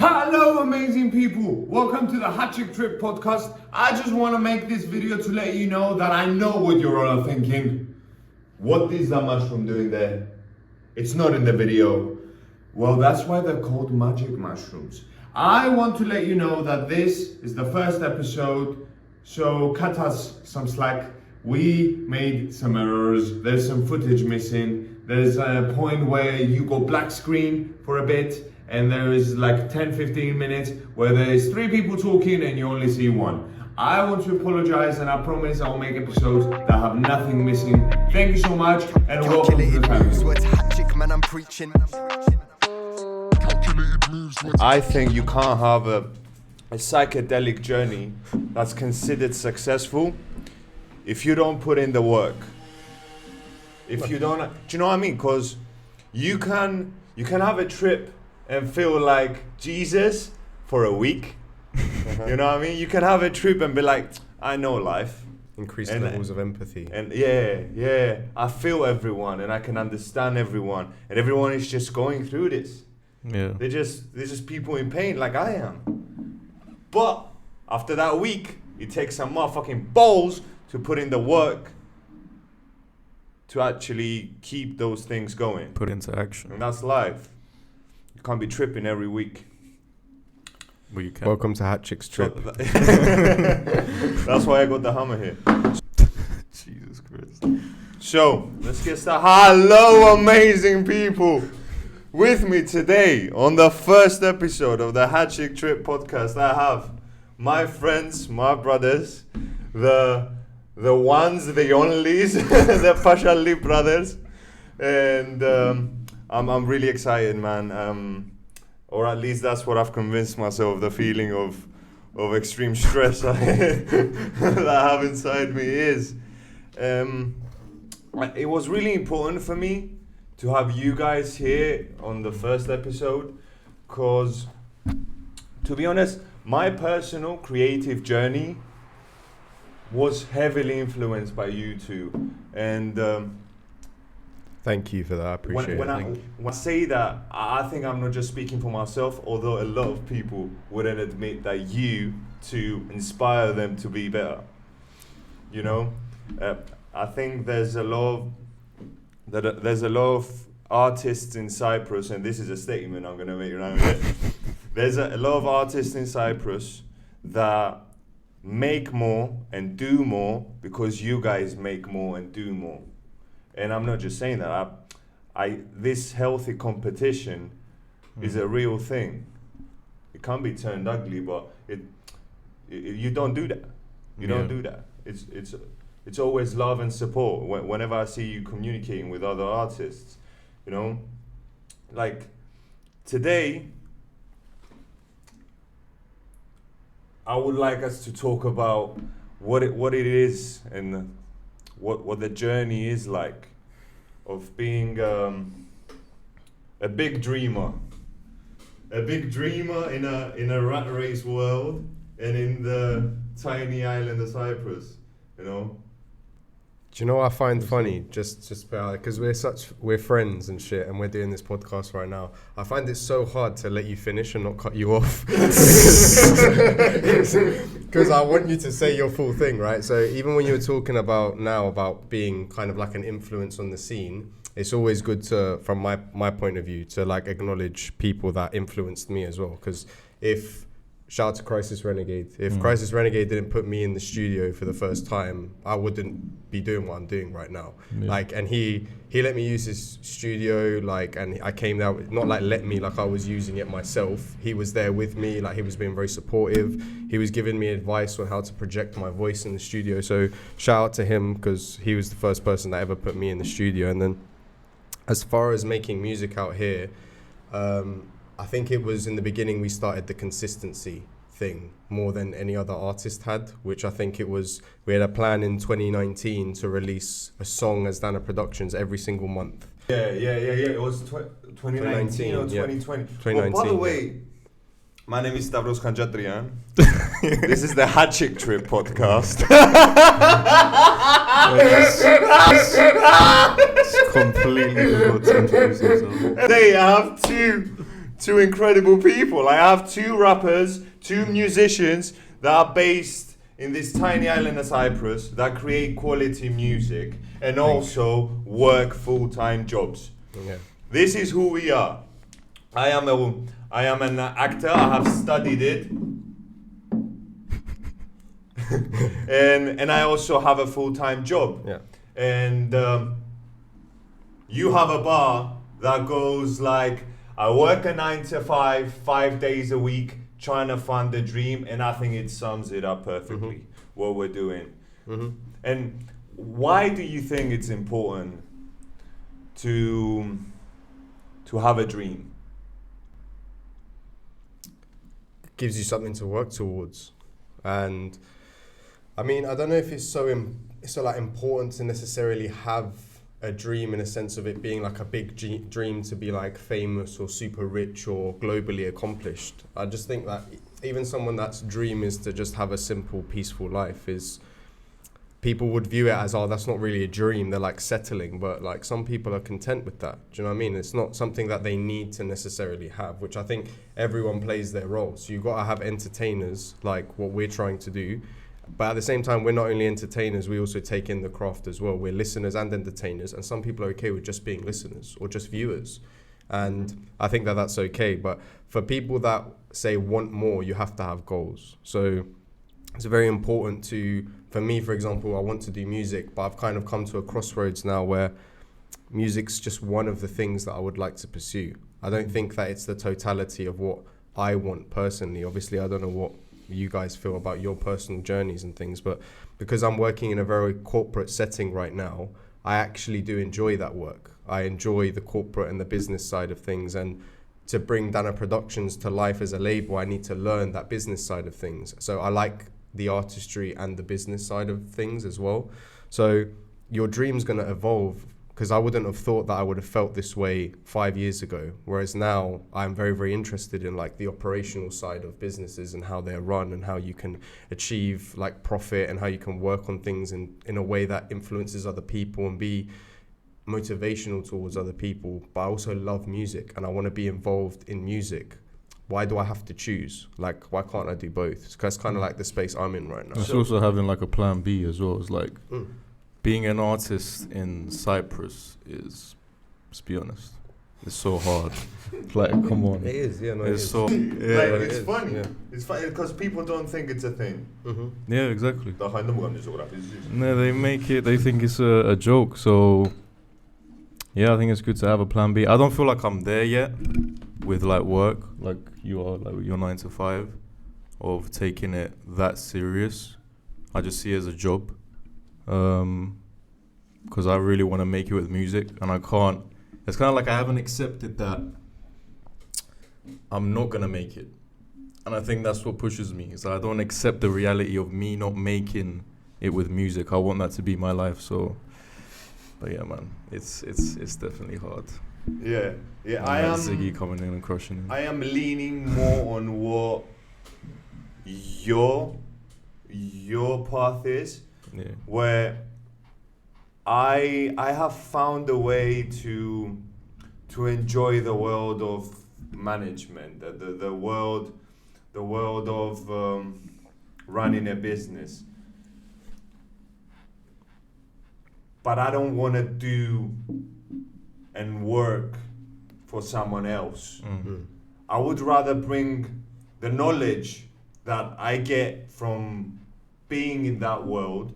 Hello amazing people, welcome to the Hachik Trip podcast. I just want to make this video to let you know that I know what you're all thinking. What is that mushroom doing there? It's not in the video. Well, that's why they're called magic mushrooms. I want to let you know that this is the first episode, so cut us some slack. We made some errors, there's some footage missing, there's a point where you go black screen for a bit, and there is like 10-15 minutes where there's 3 people talking and you only see one. I want to apologize, and I promise I'll make episodes that have nothing missing. Thank you so much, and welcome to the family. I think you can't have a psychedelic journey that's considered successful if you don't put in the work. If you don't, do you know what I mean? Because you can have a trip and feel like Jesus for a week. You know what I mean? You can have a trip and be like, I know life. Increase levels of empathy. And yeah, I feel everyone and I can understand everyone. And everyone is just going through this. Yeah. They're just people in pain like I am. But after that week, it takes some motherfucking balls to put in the work to actually keep those things going. Put into action. And that's life. You can't be tripping every week. Well, you can. Welcome to Hachik's trip. That's why I got the hammer here. Jesus Christ. So, let's get started. Hello, amazing people. With me today on the first episode of the Hachik Trip podcast, I have my friends, my brothers, the ones, the onlys, the Pashialis brothers. And I'm really excited, man. Or at least that's what I've convinced myself, the feeling of extreme stress that I have inside me is. It was really important for me to have you guys here on the first episode, because, to be honest, my personal creative journey was heavily influenced by you two. And thank you for that. I appreciate when it. When I say that, I think I'm not just speaking for myself, although a lot of people wouldn't admit that you two inspire them to be better. You know, I think there's a lot of artists in Cyprus, and this is a statement I'm going to make right now. There's a lot of artists in Cyprus that make more and do more because you guys make more and do more. And I'm not just saying that. This healthy competition is a real thing. It can be turned ugly, but you don't do that. You don't do that. It's always love and support. Whenever I see you communicating with other artists, you know, like today, I would like us to talk about what it is and what the journey is like of being a big dreamer in a rat race world and in the tiny island of Cyprus, you know. Do you know what I find funny? Just because we're friends and shit, and we're doing this podcast right now. I find it so hard to let you finish and not cut you off, because I want you to say your full thing, right? So even when you were talking about being kind of like an influence on the scene, it's always good to, from my point of view, to like acknowledge people that influenced me as well. Because shout out to Crisis Renegade. If Crisis Renegade didn't put me in the studio for the first time, I wouldn't be doing what I'm doing right now. Yeah. Like, and he let me use his studio, like, and I came out, not like let me, like I was using it myself. He was there with me, like he was being very supportive. He was giving me advice on how to project my voice in the studio. So shout out to him, because he was the first person that ever put me in the studio. And then as far as making music out here, I think it was in the beginning we started the consistency thing more than any other artist had, which I think we had a plan in 2019 to release a song as Dana Productions every single month. Yeah. It was 2019 or 2020. Yeah. 2019. By the way, my name is Stavros Kandjatrian. This is the Hachik Trip podcast. Completely forgot to introduce himself. Today I have two incredible people. I have two rappers, two musicians that are based in this tiny island of Cyprus that create quality music and also work full-time jobs. Yeah. This is who we are. I am an actor. I have studied it. and I also have a full-time job. Yeah. And you have a bar that goes like, I work a 9 to 5, 5 days a week, trying to fund the dream, and I think it sums it up perfectly, what we're doing. And why do you think it's important to have a dream? It gives you something to work towards. And I mean, I don't know if it's so like important to necessarily have a dream in a sense of it being like a big dream to be like famous or super rich or globally accomplished. I just think that even someone that's dream is to just have a simple, peaceful life is, people would view it as, oh, that's not really a dream, they're like settling, but like some people are content with that. Do you know what I mean? It's not something that they need to necessarily have, which I think everyone plays their role. So you've got to have entertainers like what we're trying to do. But at the same time, we're not only entertainers, we also take in the craft as well. We're listeners and entertainers, and some people are okay with just being listeners or just viewers. And I think that that's okay. But for people that say want more, you have to have goals. So it's very important for me, for example, I want to do music, but I've kind of come to a crossroads now where music's just one of the things that I would like to pursue. I don't think that it's the totality of what I want personally. Obviously, I don't know what you guys feel about your personal journeys and things, but because I'm working in a very corporate setting right now, I actually do enjoy that work. I enjoy the corporate and the business side of things, and to bring Dana Productions to life as a label, I need to learn that business side of things. So I like the artistry and the business side of things as well. So your dream's going to evolve, because I wouldn't have thought that I would have felt this way 5 years ago. Whereas now I'm very, very interested in like the operational side of businesses and how they're run and how you can achieve like profit and how you can work on things in a way that influences other people and be motivational towards other people. But I also love music and I want to be involved in music. Why do I have to choose? Like, why can't I do both? Because that's kind of like the space I'm in right now. It's also having like a plan B as well. It's like being an artist in Cyprus is, let's be honest, it's so hard. Like, come on. It is, yeah, no, it's so. Yeah, Yeah, like, it's funny. Yeah. It's funny because people don't think it's a thing. yeah, exactly. No, They think it's a joke. So, yeah, I think it's good to have a plan B. I don't feel like I'm there yet with like work, like you are, like with your 9 to 5, of taking it that serious. I just see it as a job. Because I really want to make it with music, and I can't. It's kind of like I haven't accepted that I'm not gonna make it, and I think that's what pushes me. Is I don't accept the reality of me not making it with music. I want that to be my life. So, but yeah, man, it's definitely hard. Yeah. I am Ziggy coming in and crushing it. I am leaning more on what your path is. Yeah. Where I have found a way to enjoy the world of management, the world of running a business. But I don't want to do and work for someone else. I would rather bring the knowledge that I get from being in that world,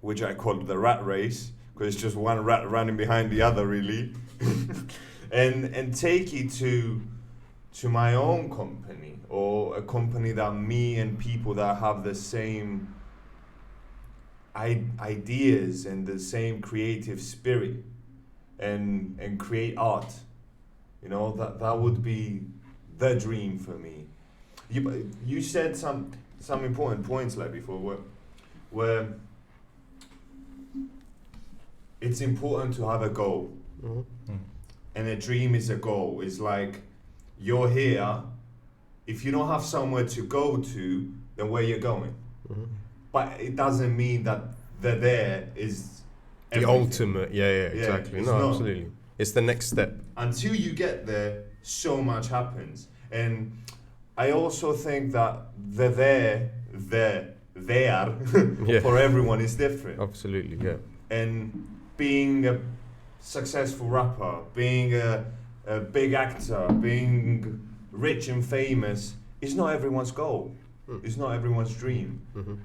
which I call the rat race, because it's just one rat running behind the other, really, and take it to my own company, or a company that me and people that have the same ideas and the same creative spirit, and create art. You know, that would be the dream for me. You said some important points like before, where it's important to have a goal. And a dream is a goal. It's like, you're here, if you don't have somewhere to go to, then where you're going. But it doesn't mean that there is the everything. ultimate, yeah, exactly. it's No, not. absolutely. It's the next step. Until you get there, so much happens. And I also think that there Yeah. for everyone is different. Absolutely, yeah. And being a successful rapper, being a big actor, being rich and famous is not everyone's goal. It's not everyone's dream.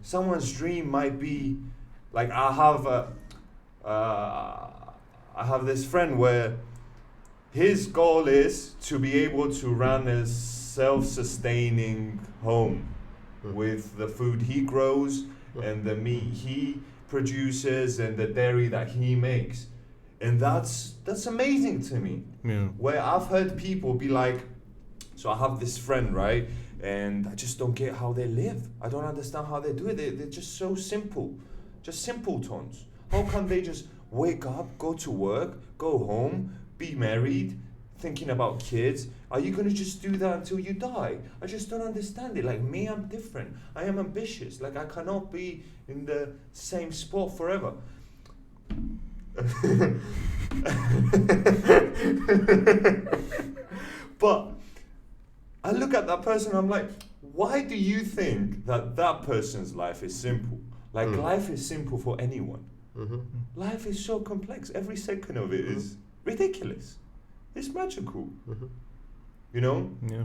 Someone's dream might be like I have this friend where his goal is to be able to run a self-sustaining home with the food he grows and the meat he produces and the dairy that he makes. And that's amazing to me. Yeah. Where I've heard people be like, so I have this friend, right? And I just don't get how they live. I don't understand how they do it. They're just so simple. Just simpletons. How can they just wake up, go to work, go home, be married, thinking about kids? Are you going to just do that until you die? I just don't understand it. Like me, I'm different. I am ambitious. Like I cannot be in the same spot forever. But I look at that person, I'm like, why do you think that that person's life is simple? Like life is simple for anyone. Life is so complex. Every second of it is ridiculous. It's magical. You know? Yeah.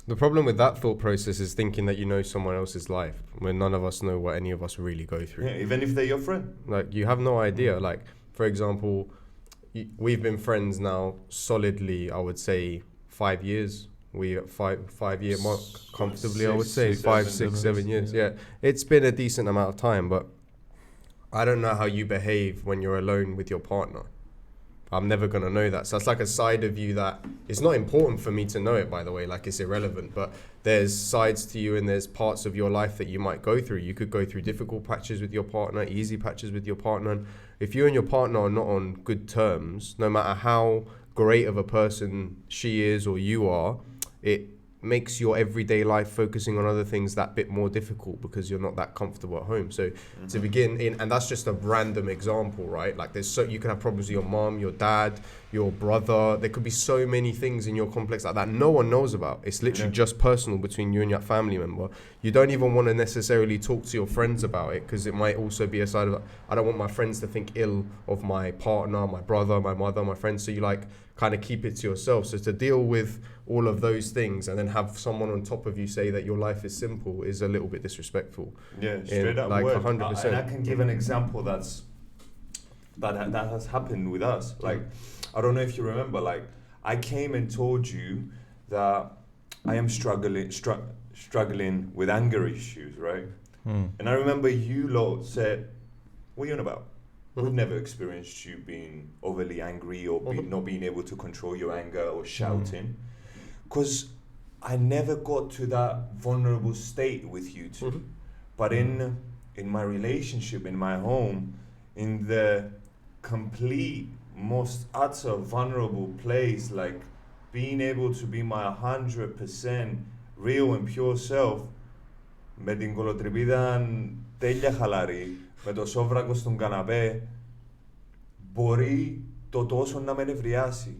The problem with that thought process is thinking that you know someone else's life when none of us know what any of us really go through. Yeah, even if they're your friend. Like, you have no idea. Like, for example, we've been friends now solidly, I would say, 5 years. We at 5 year mark comfortably, I would say. 5, 6, 7 years. Yeah. It's been a decent amount of time, but I don't know how you behave when you're alone with your partner. I'm never going to know that. So it's like a side of you that it's not important for me to know it, by the way, like it's irrelevant, but there's sides to you and there's parts of your life that you might go through. You could go through difficult patches with your partner, easy patches with your partner. And if you and your partner are not on good terms, no matter how great of a person she is or you are, it makes your everyday life focusing on other things that bit more difficult because you're not that comfortable at home. So to begin in, and that's just a random example, right? Like you can have problems with your mom, your dad, your brother. There could be so many things in your complex like that no one knows about. It's literally just personal between you and your family member. You don't even want to necessarily talk to your friends about it because it might also be a side of, I don't want my friends to think ill of my partner, my brother, my mother, my friends. So you like kind of keep it to yourself. So to deal with all of those things and then have someone on top of you say that your life is simple is a little bit disrespectful. Yeah, straight up like word. 100%. And I can give an example that has happened with us. Like, I don't know if you remember, like I came and told you that I am struggling with anger issues, right? And I remember you lot said, what are you on about? We've never experienced you being overly angry or not being able to control your anger or shouting. Because I never got to that vulnerable state with you two. But in my relationship, in my home, in the complete, most utter vulnerable place, like being able to be my 100% real and pure self, με την κολοτρυπίδα τέλεια χαλαρή, με το σόβρακο στον καναπέ, μπορεί το τόσο να με νευριάσει.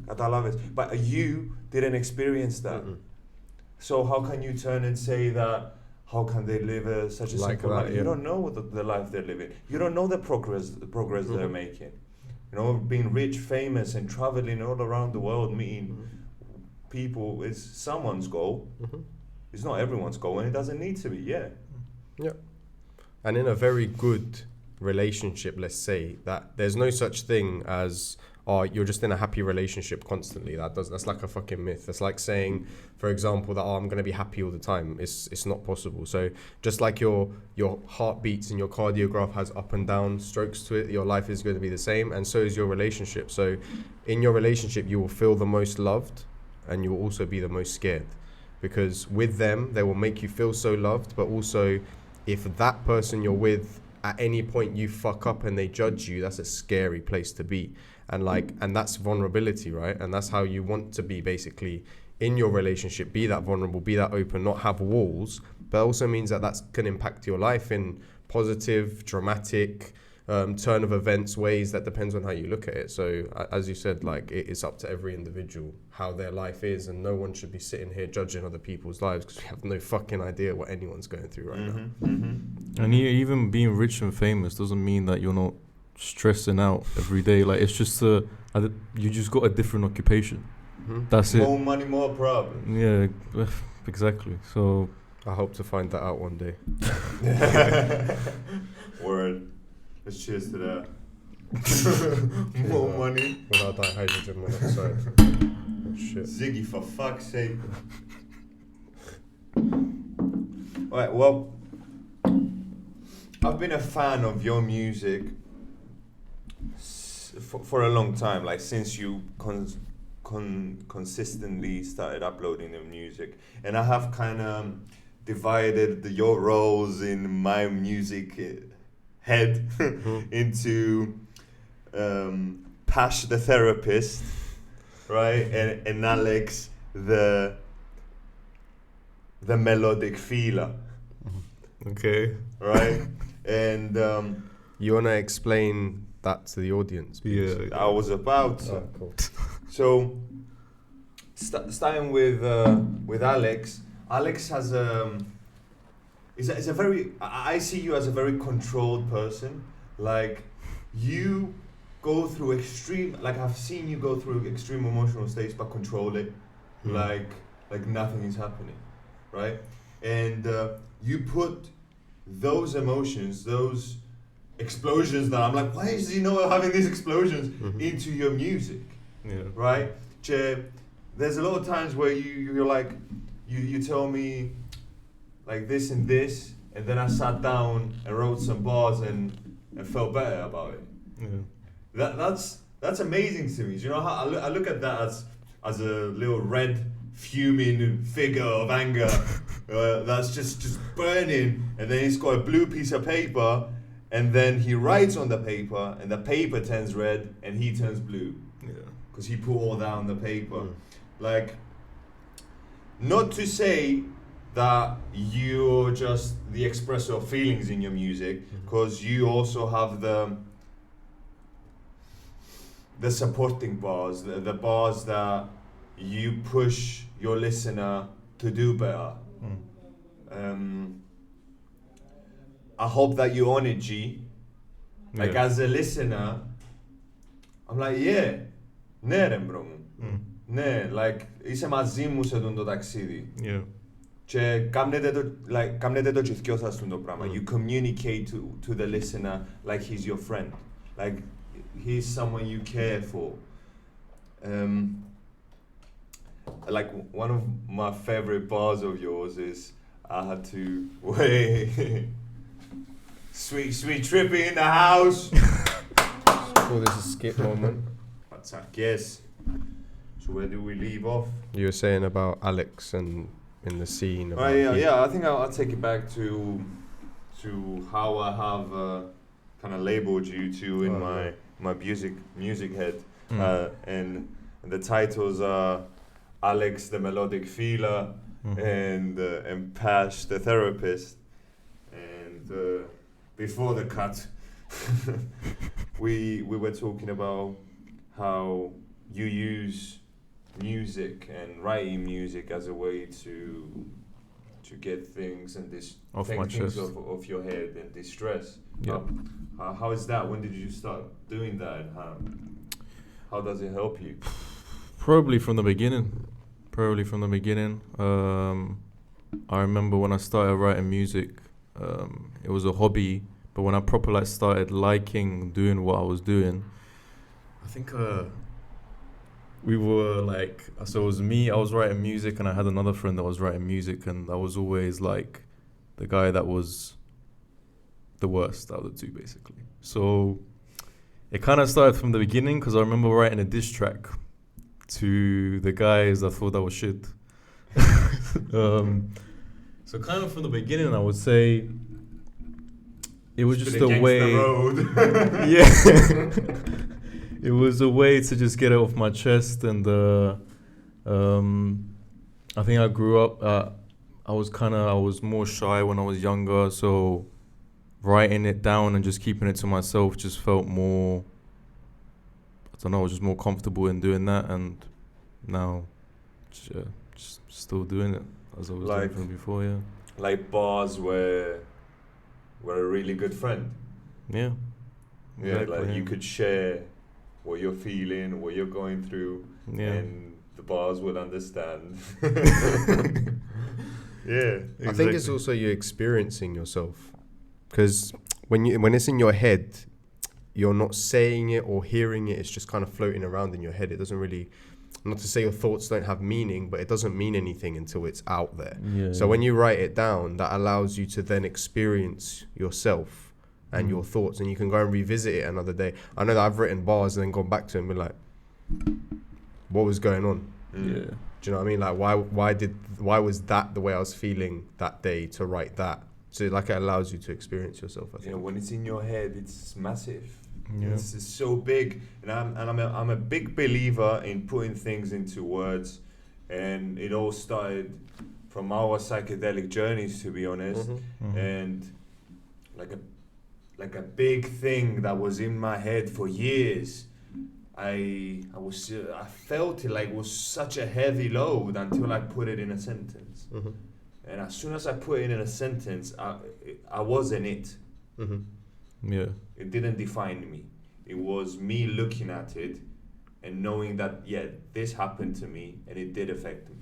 Κατάλαβες. But you didn't experience that. So how can you turn and say that, how can they live such a simple life? You don't know the life they're living. You don't know the progress they're making. You know, being rich, famous, and traveling all around the world, meeting people is someone's goal. It's not everyone's goal, and it doesn't need to be. Yeah. And in a very good relationship, let's say, that there's no such thing as you're just in a happy relationship constantly. That's like a fucking myth. That's like saying, for example, that I'm going to be happy all the time. It's not possible. So just like your heart beats and your cardiograph has up and down strokes to it, your life is going to be the same, and so is your relationship. So in your relationship, you will feel the most loved and you will also be the most scared, because with them, they will make you feel so loved, but also if that person you're with at any point you fuck up and they judge you, that's a scary place to be. And that's vulnerability, right? And that's how you want to be basically in your relationship. Be that vulnerable, be that open, not have walls. But it also means that can impact your life in positive, dramatic, turn of events, ways that depends on how you look at it. So as you said, like it's up to every individual how their life is, and no one should be sitting here judging other people's lives because we have no fucking idea what anyone's going through right now. And even being rich and famous doesn't mean that you're not stressing out every day. Like it's just you just got a different occupation. That's it. More money, more problems. Yeah, exactly. So I hope to find that out one day. Word. Let's cheers to that. More money. Without that hydrogen monoxide. Oh, shit. Ziggy, for fuck's sake. Alright, well, I've been a fan of your music for a long time, like since you consistently started uploading your music, and I have kind of divided your roles in my music head into Pash the therapist, right, and Alex the melodic feeler. okay. Right? And You want to explain that to the audience? Please? Yeah. I was about to. Oh, cool. So, starting with Alex. Alex has is a very. I see you as a very controlled person. Like, you go through extreme. Like I've seen you go through extreme emotional states, but control it. Like nothing is happening, right? And you put those emotions, those explosions that I'm like, why is he not having these explosions into your music? Yeah. Right? There's a lot of times where you're like, you tell me like this and this, and then I sat down and wrote some bars and felt better about it. Yeah. That's amazing to me. Do you know how I look at that as a little red fuming figure of anger that's just burning, and then he's got a blue piece of paper, and then he writes on the paper, and the paper turns red and he turns blue. Yeah. Because he put all that on the paper. Like, not to say that you're just the expressor of feelings in your music, because you also have the supporting bars, the bars that you push your listener to do better. I hope that you honor G. Like, as a listener, I'm like, yeah, ναι ρε μπρο μου. Ναι, like, είσαι μαζί μου σε το ταξίδι. Yeah. Και κάνετε το και δυο σας το πράγμα. You communicate to the listener like he's your friend. Like, he's someone you care for. Like, one of my favorite bars of yours is, I had to wait. Sweet trippy in the house. Call this a skip moment. Yes. So where do we leave off? You were saying about Alex and in the scene. About Yeah. I think I'll take it back to how I have kind of labeled you two in my music head, and the titles are Alex the melodic feeler and Pash the therapist. And before the cut, we were talking about how you use music and writing music as a way to get things and Off take my things chest. off your head and distress. Yeah. How is that? When did you start doing that, and how does it help you? Probably from the beginning. I remember when I started writing music, it was a hobby, but when I properly started liking doing what I was doing, I think we were like, so it was me, I was writing music, and I had another friend that was writing music, and I was always like the guy that was the worst out of the two, basically. So it kind of started from the beginning, because I remember writing a diss track to the guys that thought that was shit. So kind of from the beginning, I would say it was just a way. Yeah, it was a way to just get it off my chest, and I think I grew up. I was more shy when I was younger, so writing it down and just keeping it to myself just felt more, I don't know, I was just more comfortable in doing that, and now just still doing it as I was doing from before, yeah. Like bars were a really good friend. Yeah. Yeah, Exactly, like yeah. you could share what you're feeling, what you're going through, Yeah. and the bars would understand. Yeah, exactly. I think it's also you experiencing yourself, because when it's in your head, you're not saying it or hearing it. It's just kind of floating around in your head. It doesn't really, not to say your thoughts don't have meaning, but it doesn't mean anything until it's out there. Yeah, So when you write it down, that allows you to then experience yourself and your thoughts, and you can go and revisit it another day. I know that I've written bars and then gone back to it and been like, what was going on? Yeah. Do you know what I mean? Like, why was that the way I was feeling that day to write that? So like it allows you to experience yourself, I think. Yeah, when it's in your head, it's massive. Yeah. It's so big, and I'm a big believer in putting things into words, and it all started from our psychedelic journeys, to be honest, and like a big thing that was in my head for years. I felt it like it was such a heavy load until I put it in a sentence. And as soon as I put it in a sentence, I wasn't it. Yeah. It didn't define me. It was me looking at it and knowing that, yeah, this happened to me and it did affect me.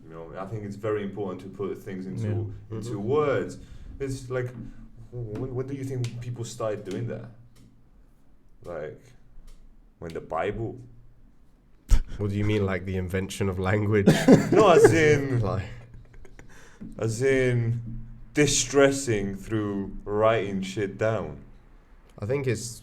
You know, I think it's very important to put things into words. It's like, when do you think people started doing that? Like, when the Bible? What do you mean, like the invention of language? No, as in, Like, distressing through writing shit down. I think it's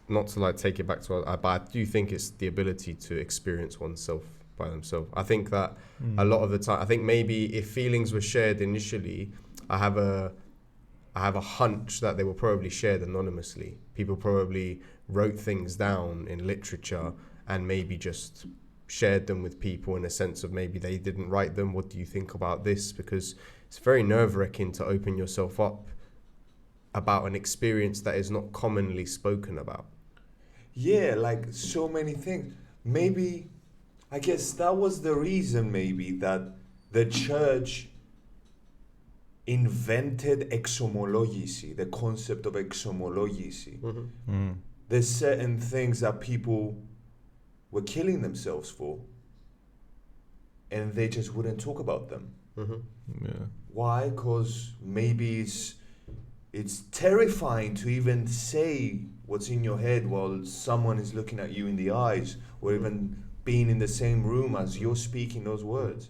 not to like take it back to, but I do think it's the ability to experience oneself by themselves. I think that a lot of the time, I think maybe if feelings were shared initially, I have a hunch that they were probably shared anonymously. People probably wrote things down in literature and maybe just shared them with people in a sense of maybe they didn't write them. What do you think about this? Because it's very nerve-wracking to open yourself up about an experience that is not commonly spoken about. Yeah, like so many things. Maybe, I guess that was the reason maybe that the church invented exomology, the concept of exomology. There's certain things that people were killing themselves for, and they just wouldn't talk about them. Yeah. Why? Because maybe it's terrifying to even say what's in your head while someone is looking at you in the eyes, or even being in the same room as you're speaking those words.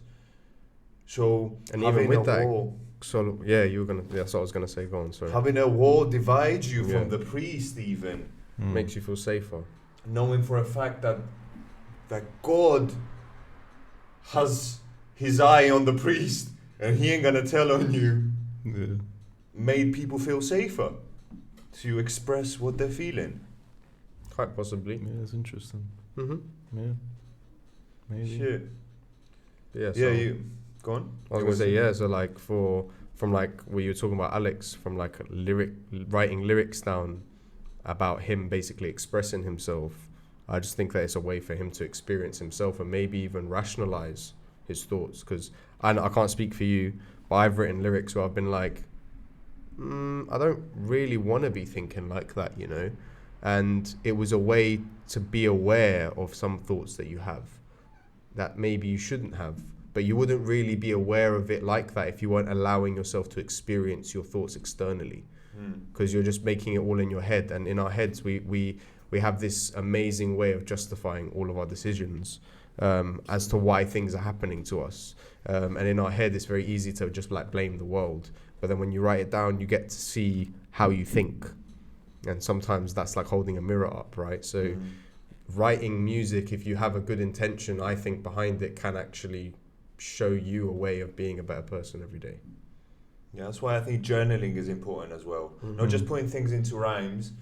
So, And even with that, wall, so yeah, that's what I was gonna say. Go on, sorry. having a wall divides you Yeah. from the priest, even Makes you feel safer. knowing for a fact that God has his eye on the priest and he ain't gonna tell on you, Yeah. made people feel safer to express what they're feeling. Quite possibly. Yeah, it's interesting. Mm-hmm. Yeah. Maybe. Shit. Yeah. So Yeah, you go on. I was gonna say, yeah. So like from like what you were talking about, Alex, from like writing lyrics down about him basically expressing himself. I just think that it's a way for him to experience himself and maybe even rationalize his thoughts. Because I can't speak for you, but I've written lyrics where I've been like, I don't really want to be thinking like that, you know. And it was a way to be aware of some thoughts that you have that maybe you shouldn't have. But you wouldn't really be aware of it like that if you weren't allowing yourself to experience your thoughts externally. Because you're just making it all in your head. And in our heads, we have this amazing way of justifying all of our decisions as to why things are happening to us. And in our head, it's very easy to just like blame the world. But then when you write it down, you get to see how you think. And sometimes that's like holding a mirror up, right? So writing music, if you have a good intention, I think behind it can actually show you a way of being a better person every day. Yeah, that's why I think journaling is important as well. Not just putting things into rhymes,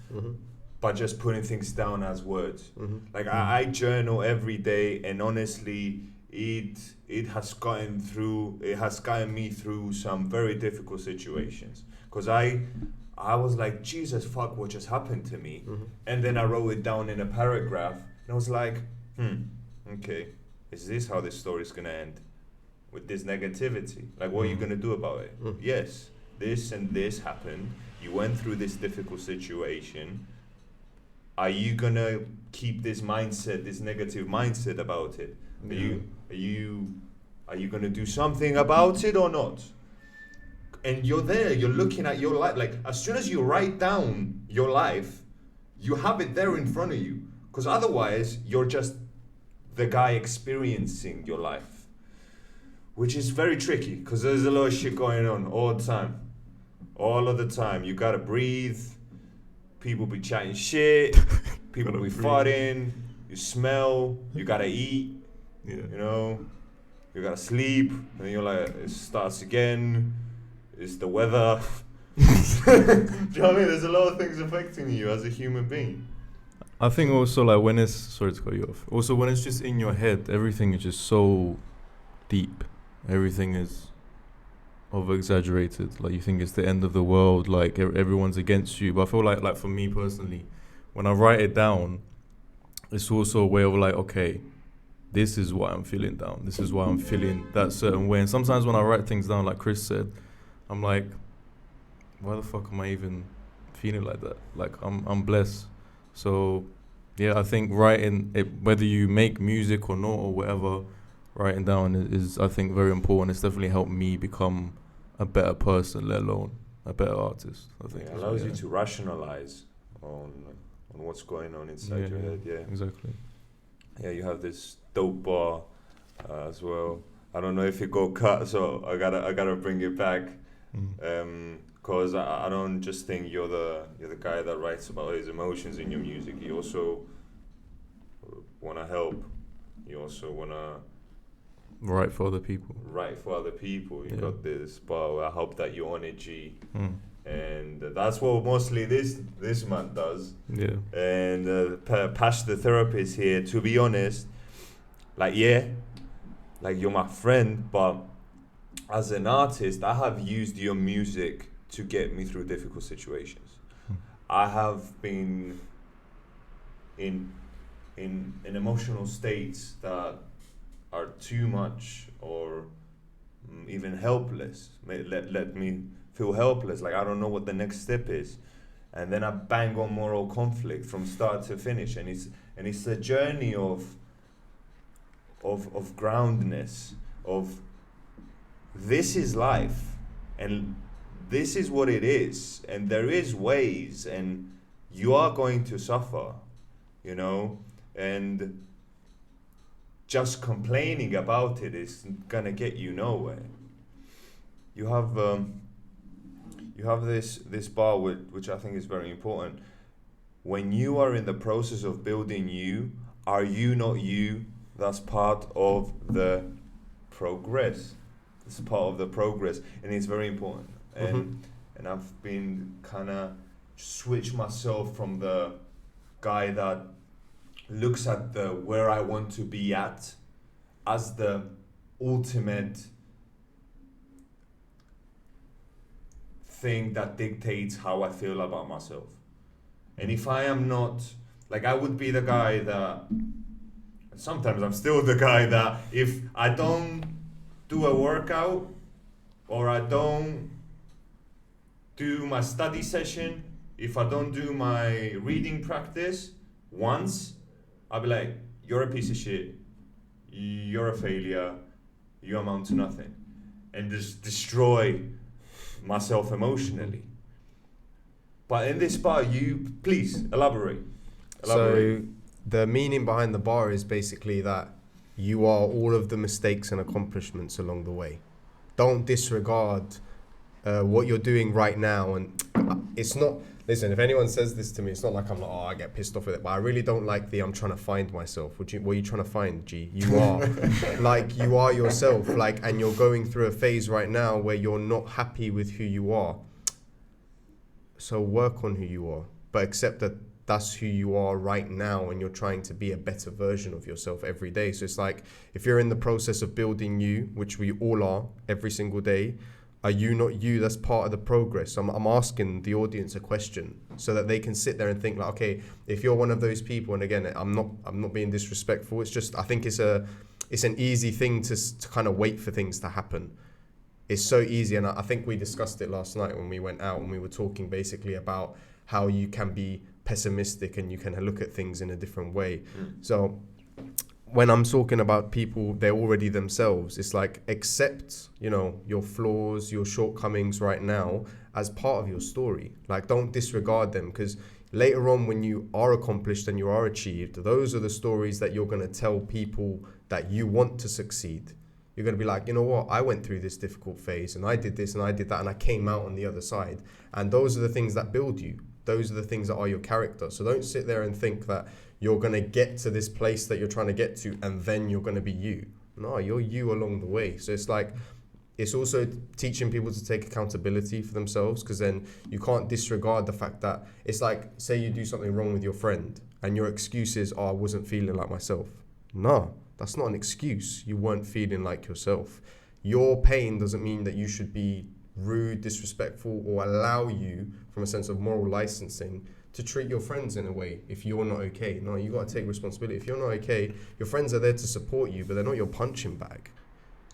but just putting things down as words. Like I journal every day, and honestly, it has gotten me through some very difficult situations. Because I I was like, Jesus fuck, what just happened to me? Mm-hmm. And then I wrote it down in a paragraph, and I was like, okay, is this how this story's gonna end? With this negativity? Like, what are you gonna do about it? Yes, this and this happened. You went through this difficult situation. Are you gonna keep this mindset, this negative mindset about it? Are you gonna do something about it or not? And you're there, you're looking at your life. Like, as soon as you write down your life, you have it there in front of you. Because otherwise, you're just the guy experiencing your life. Which is very tricky, because there's a lot of shit going on all the time. All of the time. You gotta breathe. People be chatting shit. People be farting. You smell. You gotta eat. Yeah. You know? You gotta sleep. And you're like, it starts again. It's the weather. Do you know what I mean? There's a lot of things affecting you as a human being. I think also like when it's, sorry to cut you off. Also when it's just in your head, everything is just so deep. Everything is over exaggerated. Like you think it's the end of the world. Like everyone's against you. But I feel like for me personally, when I write it down, it's also a way of like, okay, this is why I'm feeling down. This is why I'm feeling that certain way. And sometimes when I write things down, like Chris said, I'm like, why the fuck am I even feeling like that? Like I'm blessed. So yeah, I think writing it, whether you make music or not or whatever, writing down is I think very important. It's definitely helped me become a better person, let alone a better artist. I think it allows you to rationalize on what's going on inside your head. Yeah, exactly. Yeah, you have this dope bar as well. I don't know if it got cut, so I gotta bring it back. Cause I don't just think you're the guy that writes about his emotions in your music. You also wanna help. You also wanna write for other people. You got this bar. I hope that you own it, G. And that's what mostly this man does. Yeah. And Pash the therapist here. To be honest, like you're my friend, but as an artist, I have used your music to get me through difficult situations. I have been in emotional states that are too much or even helpless. Let me feel helpless, like I don't know what the next step is. And then I bang on moral conflict from start to finish. And it's a journey of groundness, of this is life and this is what it is, and there is ways, and you are going to suffer, you know, and just complaining about it is gonna get you nowhere. You have this bar which I think is very important. When you are in the process of building you, are you not you? That's part of the progress. It's part of the progress, and it's very important. And I've been kind of switched myself from the guy that looks at the where I want to be at as the ultimate thing that dictates how I feel about myself. And if I am not, like, I would be the guy that, sometimes I'm still the guy that if I don't do a workout or I don't do my study session, if I don't do my reading practice once, I'll be like, you're a piece of shit, you're a failure, you amount to nothing, and just destroy myself emotionally. But in this bar, you please elaborate. So the meaning behind the bar is basically that you are all of the mistakes and accomplishments along the way. Don't disregard what you're doing right now. And it's not, listen, if anyone says this to me, it's not like I'm like, oh, I get pissed off with it. But I really don't like I'm trying to find myself. What are you trying to find, G? You are. Like, you are yourself. Like, and you're going through a phase right now where you're not happy with who you are. So work on who you are. But accept that that's who you are right now, and you're trying to be a better version of yourself every day. So it's like, if you're in the process of building you, which we all are every single day, are you not you? That's part of the progress. I'm asking the audience a question so that they can sit there and think like, okay, if you're one of those people, and again, I'm not being disrespectful. It's just I think it's an easy thing to kind of wait for things to happen. It's so easy, and I think we discussed it last night when we went out and we were talking basically about how you can be pessimistic and you can look at things in a different way. So when I'm talking about people, they're already themselves. It's like accept, your flaws, your shortcomings right now as part of your story. Like don't disregard them, because later on when you are accomplished and you are achieved, those are the stories that you're going to tell people that you want to succeed. You're going to be like, you know what, I went through this difficult phase and I did this and I did that and I came out on the other side. And those are the things that build you. Those are the things that are your character. So don't sit there and think that you're going to get to this place that you're trying to get to and then you're going to be you. No, you're you along the way. So it's like, it's also teaching people to take accountability for themselves, because then you can't disregard the fact that it's like, say you do something wrong with your friend and your excuse is, I wasn't feeling like myself. No, that's not an excuse. You weren't feeling like yourself. Your pain doesn't mean that you should be rude, disrespectful, or allow you, from a sense of moral licensing, to treat your friends in a way if you're not okay. No, you got to take responsibility. If you're not okay, your friends are there to support you, but they're not your punching bag.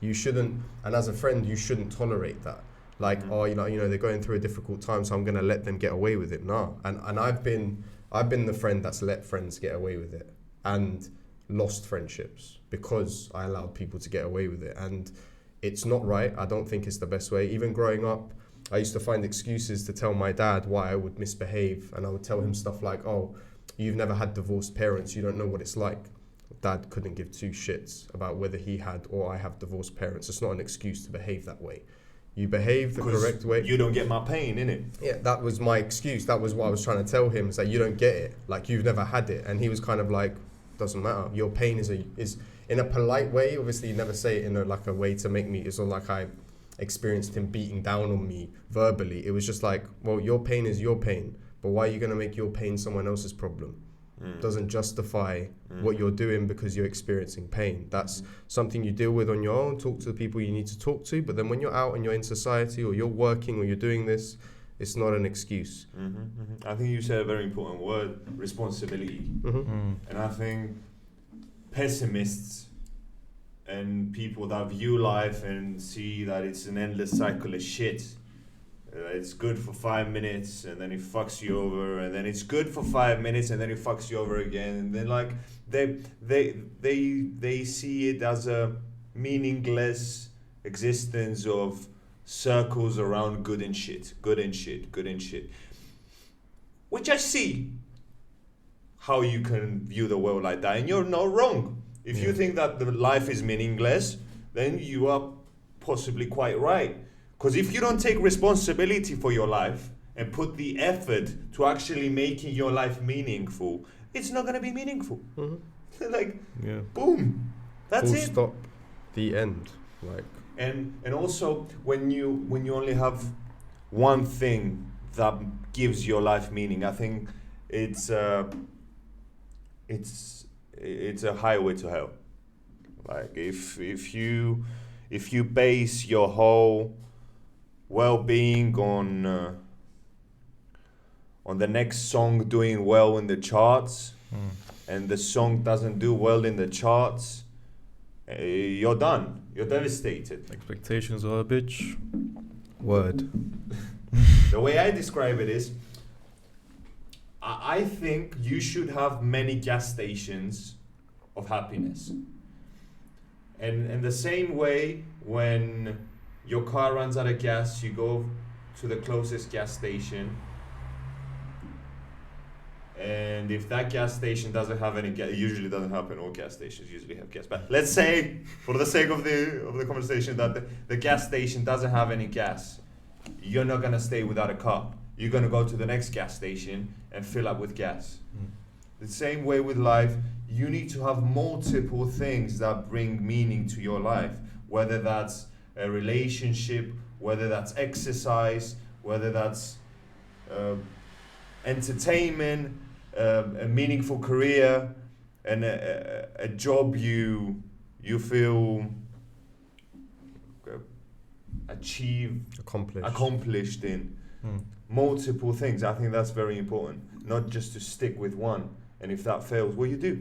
You shouldn't, and as a friend, you shouldn't tolerate that. Like, they're going through a difficult time, so I'm going to let them get away with it. No, and I've been the friend that's let friends get away with it and lost friendships because I allowed people to get away with it. And it's not right. I don't think it's the best way. Even growing up, I used to find excuses to tell my dad why I would misbehave, and I would tell him stuff like, oh, you've never had divorced parents, you don't know what it's like. Dad couldn't give two shits about whether he had or I have divorced parents. It's not an excuse to behave that way. You behave the correct way. You don't get my pain, innit? Yeah, that was my excuse. That was what I was trying to tell him, is that you don't get it. Like, you've never had it. And he was kind of like, doesn't matter. Your pain is in a polite way. Obviously, you never say it in a way to make me, it's not like I experienced him beating down on me verbally. It was just like, well, your pain is your pain, but why are you going to make your pain someone else's problem? Doesn't justify what you're doing because you're experiencing pain. That's something you deal with on your own. Talk to the people you need to talk to, but then when you're out and you're in society or you're working or you're doing this, it's not an excuse. I think you said a very important word, responsibility. And I think pessimists and people that view life and see that it's an endless cycle of shit. It's good for 5 minutes and then it fucks you over, and then it's good for 5 minutes and then it fucks you over again. And then like they see it as a meaningless existence of circles around good and shit. Which I see how you can view the world like that, and you're not wrong. If you think that the life is meaningless, then you are possibly quite right. Because if you don't take responsibility for your life and put the effort to actually making your life meaningful, it's not going to be meaningful. Boom, that's Full it. stop. The end. Like. And also when you only have one thing that gives your life meaning, I think it's a highway to hell. Like if you base your whole well-being on the next song doing well in the charts, and the song doesn't do well in the charts, you're done. You're devastated. Expectations are a bitch. Word. The way I describe it is, I think you should have many gas stations of happiness. And in the same way, when your car runs out of gas, you go to the closest gas station. And if that gas station doesn't have any gas, it usually doesn't happen. All gas stations usually have gas. But let's say, for the sake of the conversation, that the gas station doesn't have any gas. You're not gonna stay without a car. You're gonna go to the next gas station and fill up with gas. The same way with life, you need to have multiple things that bring meaning to your life. Whether that's a relationship, whether that's exercise, whether that's entertainment, a meaningful career, and a job you feel accomplished in multiple things. I think that's very important. Not just to stick with one, and if that fails, what you do?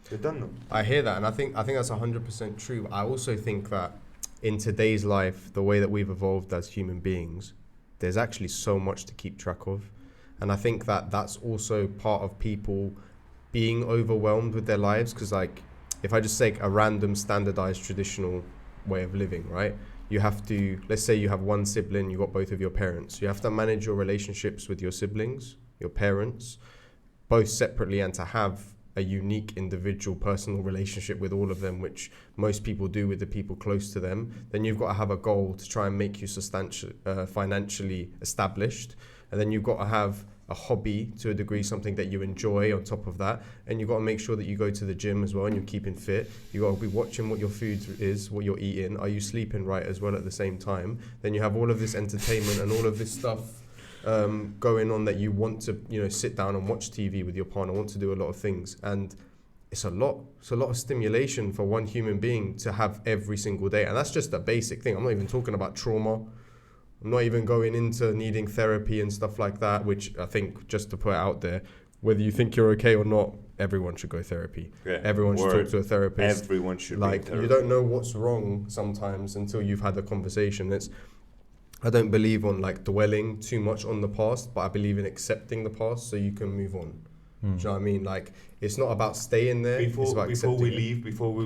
You're done though. I hear that, and I think that's 100% true. I also think that in today's life, the way that we've evolved as human beings, there's actually so much to keep track of, and I think that that's also part of people being overwhelmed with their lives. Because like, if I just take a random standardized traditional way of living, right? You have to, let's say you have one sibling, you got both of your parents. You have to manage your relationships with your siblings, your parents, both separately, and to have a unique individual personal relationship with all of them, which most people do with the people close to them. Then you've got to have a goal to try and make you financially established. And then you've got to have a hobby to a degree, something that you enjoy on top of that. And you've got to make sure that you go to the gym as well and you're keeping fit. You've got to be watching what your food is, what you're eating. Are you sleeping right as well at the same time? Then you have all of this entertainment and all of this stuff going on that you want to, sit down and watch TV with your partner, want to do a lot of things. And it's a lot of stimulation for one human being to have every single day. And that's just a basic thing. I'm not even talking about trauma. I'm not even going into needing therapy and stuff like that, which I think, just to put it out there, whether you think you're okay or not, everyone should go therapy. Yeah. Everyone should talk to a therapist. Everyone should like, be in therapy. You don't know what's wrong sometimes until you've had the conversation. I don't believe on like dwelling too much on the past, but I believe in accepting the past so you can move on. Do you know what I mean? Like, it's not about staying there. Before we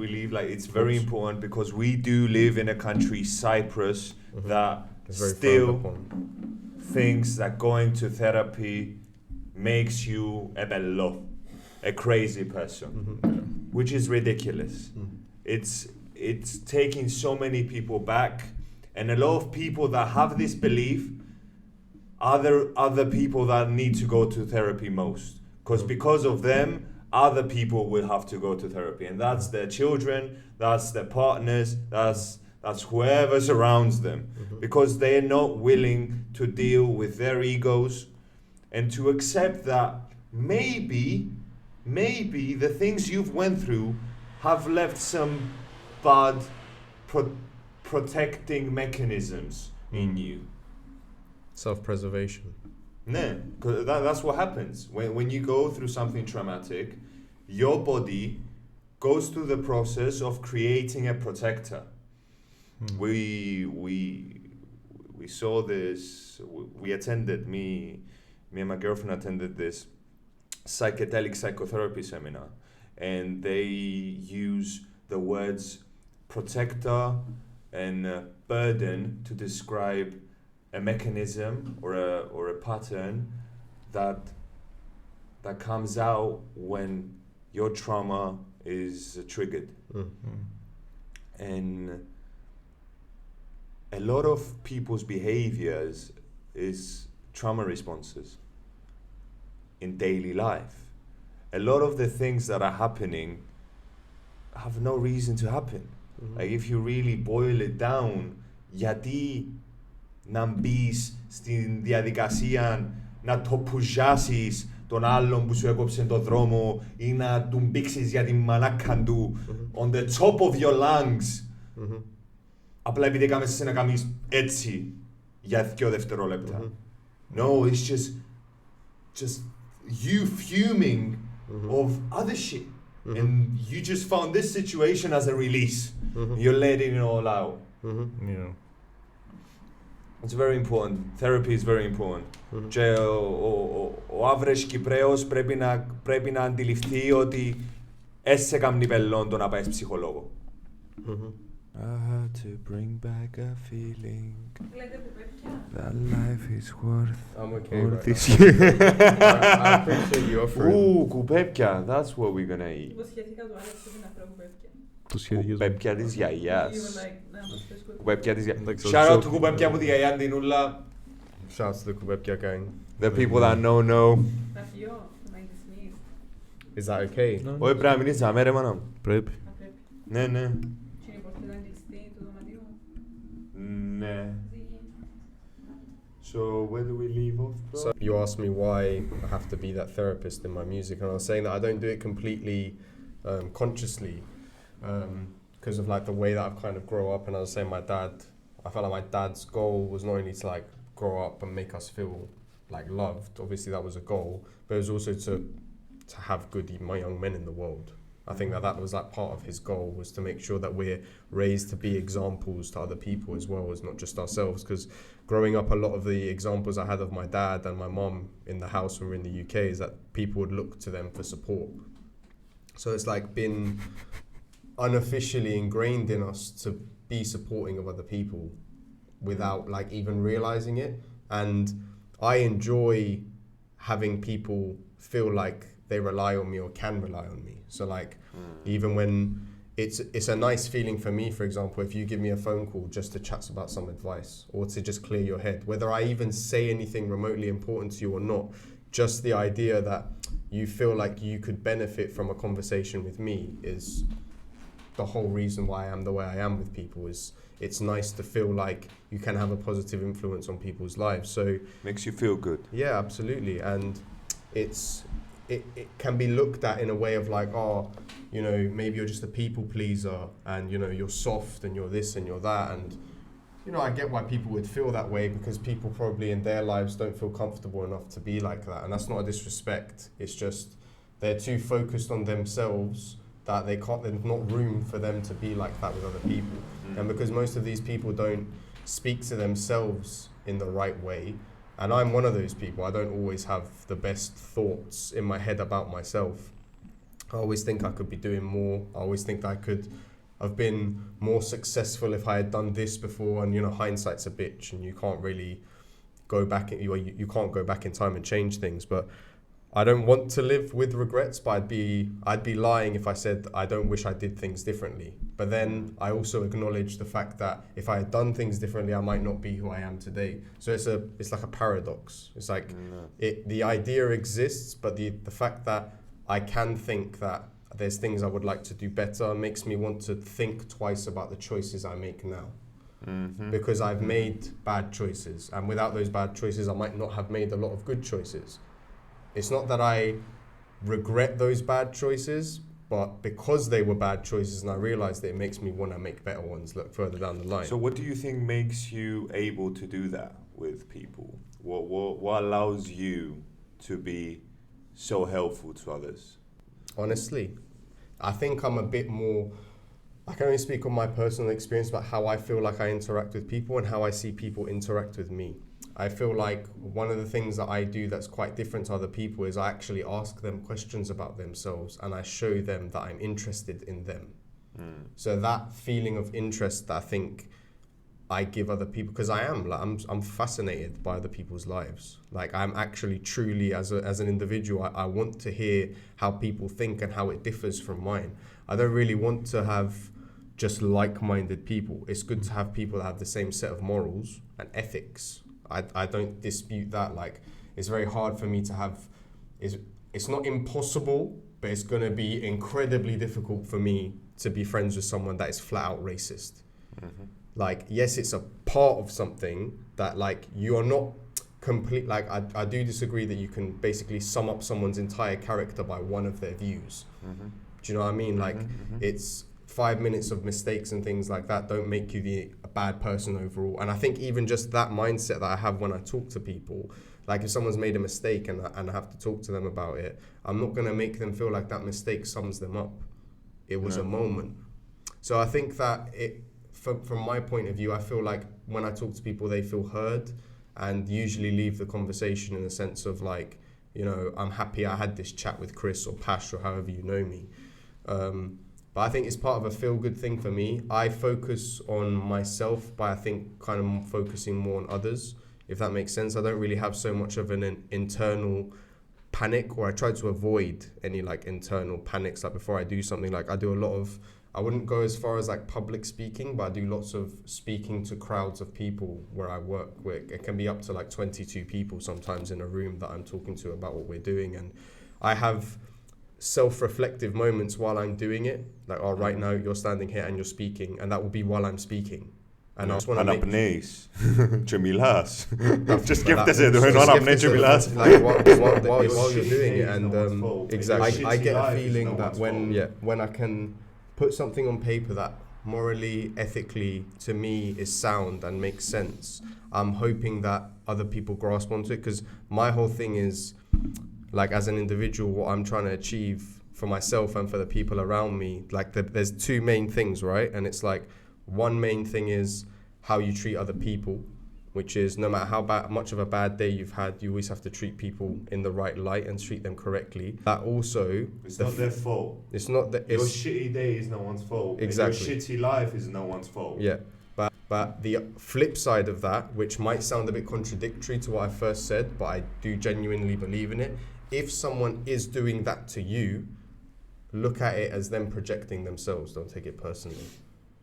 leave, like, it's very important, because we do live in a country, Cyprus, that still thinks that going to therapy makes you a bello, a crazy person, which is ridiculous. It's taking so many people back, and a lot of people that have this belief are other people that need to go to therapy most, because of them, other people will have to go to therapy, and that's their children, that's their partners, that's whoever surrounds them, because they're not willing to deal with their egos and to accept that maybe the things you've went through have left some bad protecting mechanisms in you. Self-preservation. No, because that's what happens. When you go through something traumatic, your body goes through the process of creating a protector. We saw this, we attended, me and my girlfriend attended this psychedelic psychotherapy seminar, and they use the words protector and burden to describe a mechanism or a pattern that comes out when your trauma is triggered. And a lot of people's behaviors is trauma responses in daily life. A lot of the things that are happening have no reason to happen. Like, if you really boil it down, γιατί να μπεις στην διαδικασία να το πουζάσεις τον άλλον που σου έκοψε τον δρόμο ή να του μπήξεις για την μαλάκα του on the top of your lungs, απλά επειδή έκαμες εσύ να κάνεις έτσι για 2 δευτερόλεπτα. No, it's just you fuming of other shit. And you just found this situation as a release. You're letting it all out. Yeah. It's very important. Therapy is very important. Και ο average Κυπραίος πρέπει να αντιληφθεί ότι έσαι καμνή πελόν το να πάει ψυχολόγο. I had to bring back a feeling that life is worth. I'm okay right this now. I appreciate you offering. Ooh, κουπέπια. That's what we're gonna eat. Υποσχέθηκα του Άλεξ ότι να φέρω κουπέπια. Το σχέδιες. Κουπέπια της γιαγιάς. You were like, να μας φέρεις κουπέπια. Κουπέπια της γιαγιάς. Εντάξει, Shout out joking. του κουπέπια από τη γιαγιά την Ούλα. Shout out to the Kubepkia gang. The people that know. Να φιώ, να dismiss. Is that okay? Όχι, πρέπει να μείνεις τζαμέ ρε μάνα. Πρέπει. Να πρέπει. Ναι, ναι. Και είναι η πόρτα ήταν κλειστή του δωματίου. Ναι. So where do we leave off, bro? So you asked me why I have to be that therapist in my music, and I was saying that I don't do it completely consciously, because of like the way that I've kind of grown up. And I was saying my dad, I felt like my dad's goal was not only to like grow up and make us feel like loved. Obviously that was a goal, but it was also to have good young men in the world. I think that was like part of his goal, was to make sure that we're raised to be examples to other people as well as not just ourselves. Because growing up, a lot of the examples I had of my dad and my mom in the house when we were in the UK is that people would look to them for support. So it's like been unofficially ingrained in us to be supporting of other people without like even realizing it. And I enjoy having people feel like they rely on me or can rely on me. So like even when it's a nice feeling for me, for example, if you give me a phone call just to chat about some advice or to just clear your head, whether I even say anything remotely important to you or not, just the idea that you feel like you could benefit from a conversation with me is the whole reason why I am the way I am with people. Is it's nice to feel like you can have a positive influence on people's lives. So makes you feel good. Yeah, absolutely. And it can be looked at in a way of like, oh, you know, maybe you're just a people pleaser and, you know, you're soft and you're this and you're that. And, you know, I get why people would feel that way, because people probably in their lives don't feel comfortable enough to be like that. And that's not a disrespect. It's just they're too focused on themselves that there's not room for them to be like that with other people. And because most of these people don't speak to themselves in the right way, and I'm one of those people, I don't always have the best thoughts in my head about myself. I always think I could be doing more. I always think that I could have been more successful if I had done this before. And, you know, hindsight's a bitch and you can't really go back, you can't go back in time and change things. But I don't want to live with regrets, but I'd be lying if I said I don't wish I did things differently. But then I also acknowledge the fact that if I had done things differently, I might not be who I am today. So it's like a paradox. It's like the idea exists, but the fact that I can think that there's things I would like to do better makes me want to think twice about the choices I make now. Because I've made bad choices, and without those bad choices, I might not have made a lot of good choices. It's not that I regret those bad choices, but because they were bad choices and I realized that it makes me want to make better ones look further down the line. So what do you think makes you able to do that with people? What allows you to be so helpful to others? Honestly, I think I'm a bit more, I can only speak on my personal experience about how I feel like I interact with people and how I see people interact with me. I feel like one of the things that I do that's quite different to other people is I actually ask them questions about themselves and I show them that I'm interested in them. So that feeling of interest that I think I give other people, because I am, like, I'm fascinated by other people's lives. Like I'm actually truly, as an individual, I want to hear how people think and how it differs from mine. I don't really want to have just like-minded people. It's good to have people that have the same set of morals and ethics. I don't dispute that. Like, it's very hard for me to have, it's not impossible, but it's going to be incredibly difficult for me to be friends with someone that is flat out racist. Like, yes, it's a part of something that, like, you are not complete. Like, I do disagree that you can basically sum up someone's entire character by one of their views. Do you know what I mean? Like, it's 5 minutes of mistakes and things like that don't make you a bad person overall. And I think even just that mindset that I have when I talk to people, like if someone's made a mistake and I have to talk to them about it, I'm not going to make them feel like that mistake sums them up. It was a moment. So I think that from my point of view, I feel like when I talk to people, they feel heard and usually leave the conversation in the sense of like, you know, I'm happy I had this chat with Chris or Pash or however you know me. But I think it's part of a feel-good thing for me. I focus on myself by, I think, kind of focusing more on others, if that makes sense. I don't really have so much of an internal panic, or I try to avoid any like internal panics. Like before I do something, like I do a lot of, I wouldn't go as far as like public speaking, but I do lots of speaking to crowds of people where I work with. It can be up to like 22 people sometimes in a room that I'm talking to about what we're doing. And I have self-reflective moments while I'm doing it, like, oh, right now you're standing here and you're speaking, and that will be while I'm speaking. And I just want to Αναπνέεις και μιλάς. Και Just σκέφτεσαι το ενώ αναπνέεις και μιλάς. Like while you're doing it, and exactly, I get a feeling that when I can put something on paper that morally, ethically, to me, is sound and makes sense, I'm hoping that other people grasp onto it. Because my whole thing is, like, as an individual, what I'm trying to achieve for myself and for the people around me, like, there's two main things, right? And it's like, one main thing is how you treat other people, which is no matter how much of a bad day you've had, you always have to treat people in the right light and treat them correctly. That also... It's not their fault. It's not that... Your shitty day is no one's fault. Exactly. And your shitty life is no one's fault. Yeah. But the flip side of that, which might sound a bit contradictory to what I first said, but I do genuinely believe in it, if someone is doing that to you, look at it as them projecting themselves. Don't take it personally.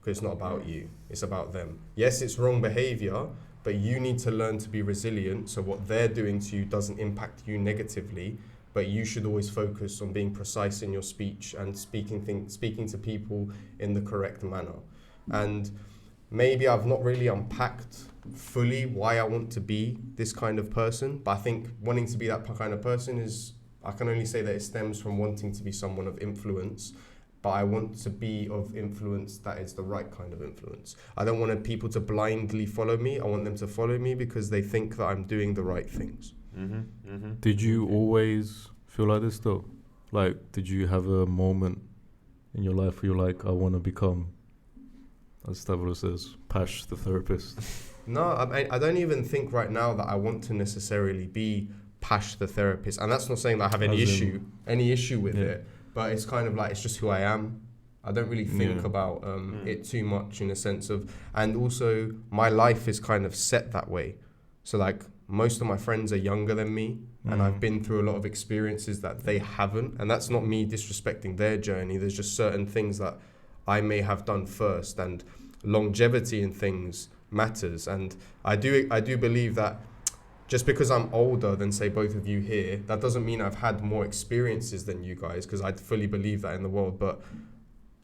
Because it's not about you. It's about them. Yes, it's wrong behavior, but you need to learn to be resilient so what they're doing to you doesn't impact you negatively. But you should always focus on being precise in your speech and speaking to people in the correct manner. And maybe I've not really unpacked fully why I want to be this kind of person, but I think wanting to be that kind of person is, I can only say that it stems from wanting to be someone of influence, but I want to be of influence that is the right kind of influence. I don't want people to blindly follow me. I want them to follow me because they think that I'm doing the right things. Did you always feel like this though? Like, did you have a moment in your life where you're like, I want to become, as Stavros says, Pash the therapist? No, I don't even think right now that I want to necessarily be Pash the therapist. And that's not saying that I have any issue with it, but it's kind of like, it's just who I am. I don't really think about it too much in a sense of, and also my life is kind of set that way. So like, most of my friends are younger than me, and I've been through a lot of experiences that they haven't. And that's not me disrespecting their journey. There's just certain things that I may have done first, and longevity in things matters. And I do believe that just because I'm older than, say, both of you here, that doesn't mean I've had more experiences than you guys, because I fully believe that in the world. But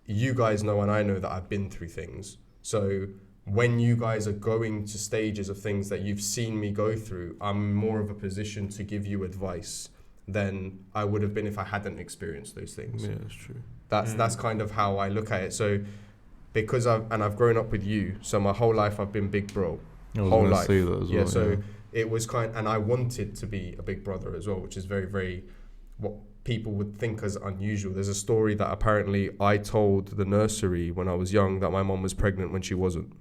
you guys know and I know that I've been through things. So when you guys are going to stages of things that you've seen me go through, I'm more of a position to give you advice than I would have been if I hadn't experienced those things. Yeah, that's true. That's kind of how I look at it. So because I've grown up with you, so my whole life I've been big bro. I was whole gonna life. say that as well. So it was and I wanted to be a big brother as well, which is very, very what people would think as unusual. There's a story that apparently I told the nursery when I was young that my mom was pregnant when she wasn't.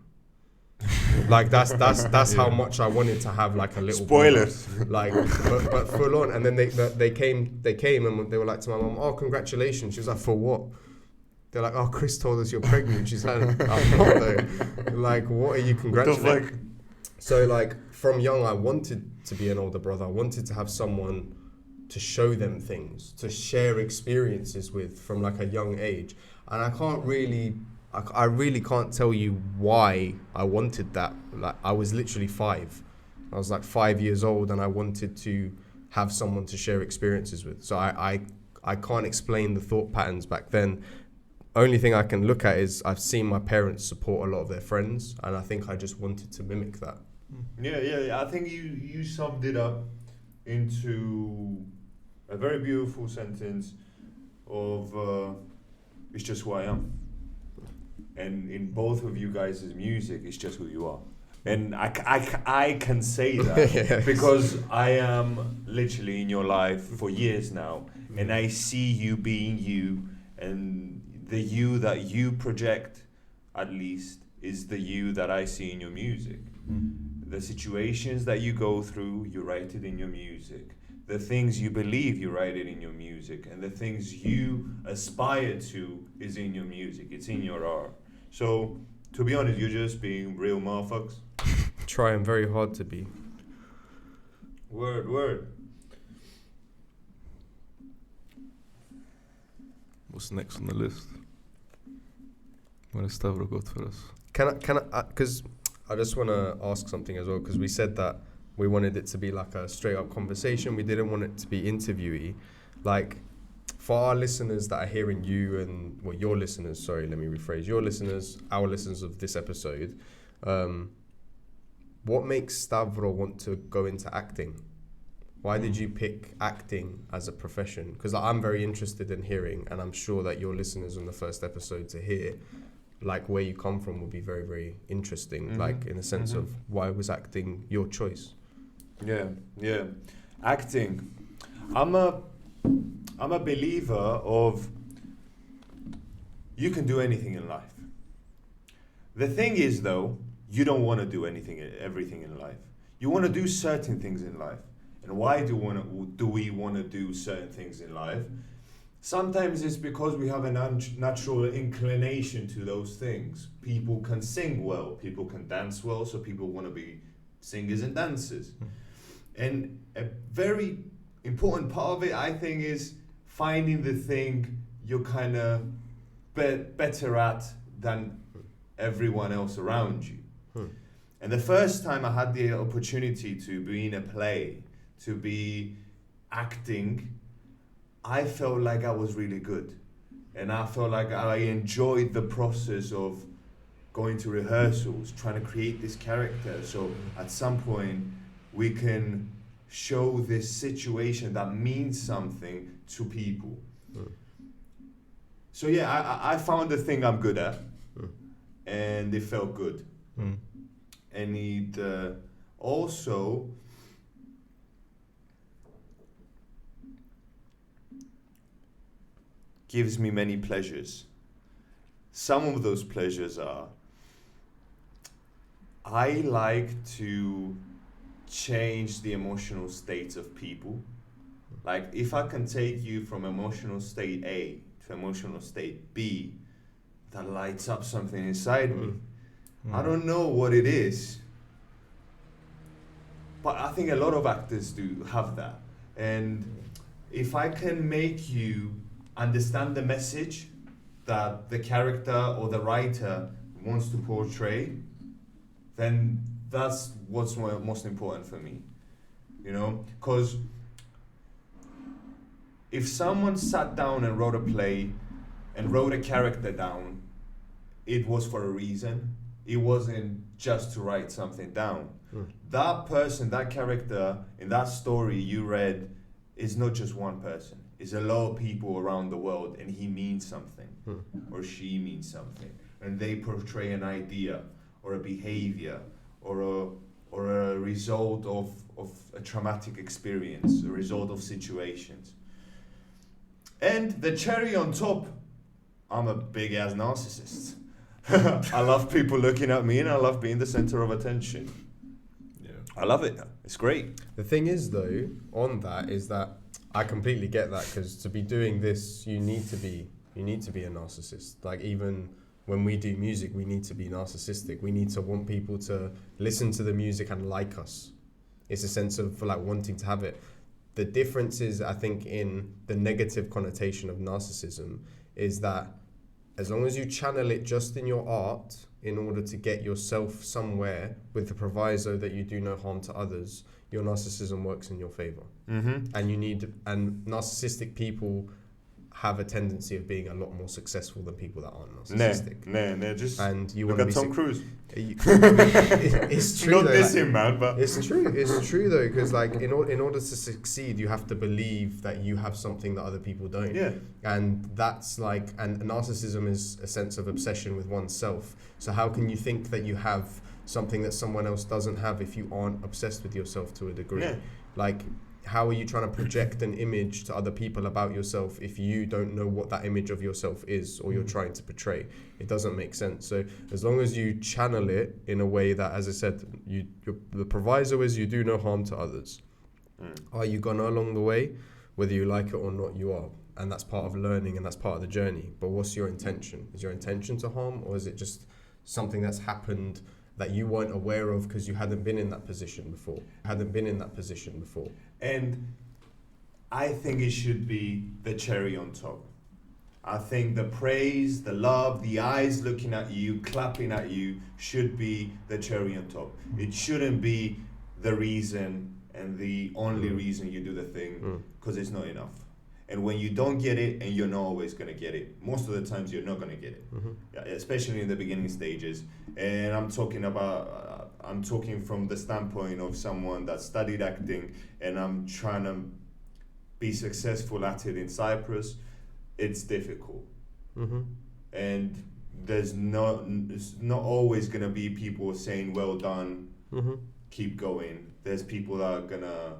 Like that's how much I wanted to have like a little spoilers, like but full on. And then they came and they were like to my mom, "Oh, congratulations." She was like, "For what?" They're like, "Oh, Chris told us you're pregnant." She's like, "I'm not though." Like, what are you congratulating? So like from young, I wanted to be an older brother. I wanted to have someone to show them things, to share experiences with from like a young age. And I really can't tell you why I wanted that. Like, I was literally 5. I was like 5 years old and I wanted to have someone to share experiences with. So I can't explain the thought patterns back then. Only thing I can look at is I've seen my parents support a lot of their friends, and I think I just wanted to mimic that. Yeah. I think you summed it up into a very beautiful sentence of it's just who I am. And in both of you guys' music, it's just who you are. And I can say that Yes. because I am literally in your life for years now, and I see you being you, and the you that you project, at least, is the you that I see in your music. The situations that you go through, you write it in your music. The things you believe, you write it in your music. And the things you aspire to is in your music. It's in your art. So, to be honest, you're just being real motherfuckers. Trying very hard to be. Word. What's next on the list? What has Stavro got for us? Can I? Because I just want to ask something as well. Because we said that we wanted it to be like a straight up conversation. We didn't want it to be interviewee. Like, for our listeners that are hearing you and your listeners. Sorry, let me rephrase. Your listeners, our listeners of this episode. What makes Stavro want to go into acting? Why did you pick acting as a profession? Because I'm very interested in hearing, and I'm sure that your listeners on the first episode to hear, like where you come from would be very, very interesting. Mhm. Like in the sense Mhm. of why was acting your choice? Yeah, yeah. Acting. I'm a believer of you can do anything in life. The thing is though, you don't want to do everything in life. You want to do certain things in life. And why do we want to do certain things in life? Sometimes it's because we have a natural inclination to those things. People can sing well, people can dance well, so people want to be singers and dancers. And a very important part of it, I think, is finding the thing you're kind of better at than everyone else around you. And the first time I had the opportunity to be in a play, to be acting, I felt like I was really good. And I felt like I enjoyed the process of going to rehearsals, trying to create this character. So at some point, we can show this situation that means something to people. So yeah, I found the thing I'm good at, and it felt good. And it also gives me many pleasures. Some of those pleasures are, I like to change the emotional states of people. Like if I can take you from emotional state A to emotional state B, that lights up something inside me. I don't know what it is, but I think a lot of actors do have that. And if I can make you understand the message that the character or the writer wants to portray, then that's what's most important for me, you know? Because if someone sat down and wrote a play and wrote a character down, it was for a reason. It wasn't just to write something down. That person, that character in that story you read is not just one person. It's a lot of people around the world, and he means something or she means something, and they portray an idea or a behavior or a result of a traumatic experience, a result of situations. And the cherry on top, I'm a big ass narcissist. I love people looking at me, and I love being the center of attention. Yeah. I love it. It's great. The thing is, though, on that is that I completely get that, because to be doing this, you need to be a narcissist. Like even when we do music, we need to be narcissistic. We need to want people to listen to the music and like us. It's a sense of like wanting to have it. The difference is, I think, in the negative connotation of narcissism is that as long as you channel it just in your art in order to get yourself somewhere with the proviso that you do no harm to others, your narcissism works in your favor. And narcissistic people have a tendency of being a lot more successful than people that aren't narcissistic. Nah, just And you look want at to be Tom Cruise. It's true. Not though, this like, him, man, but it's true though, because like in order to succeed, you have to believe that you have something that other people don't. yeah. And that's like, and narcissism is a sense of obsession with oneself. So how can you think that you have something that someone else doesn't have if you aren't obsessed with yourself to a degree? Yeah. Like, how are you trying to project an image to other people about yourself if you don't know what that image of yourself is or you're trying to portray? It doesn't make sense. So as long as you channel it in a way that, as I said, the proviso is you do no harm to others. Are you gonna along the way? Whether you like it or not, you are. And that's part of learning and that's part of the journey. But what's your intention? Is your intention to harm, or is it just something that's happened that you weren't aware of because you hadn't been in that position before? And I think it should be the cherry on top. I think the praise, the love, the eyes looking at you, clapping at you should be the cherry on top. It shouldn't be the reason and the only reason you do the thing, because it's not enough. And when you don't get it, and you're not always going to get it, most of the times you're not going to get it, yeah, especially in the beginning stages. And I'm talking from the standpoint of someone that studied acting, and I'm trying to be successful at it in Cyprus. It's difficult. And it's not always gonna be people saying well done, Mm-hmm. keep going. There's people that are gonna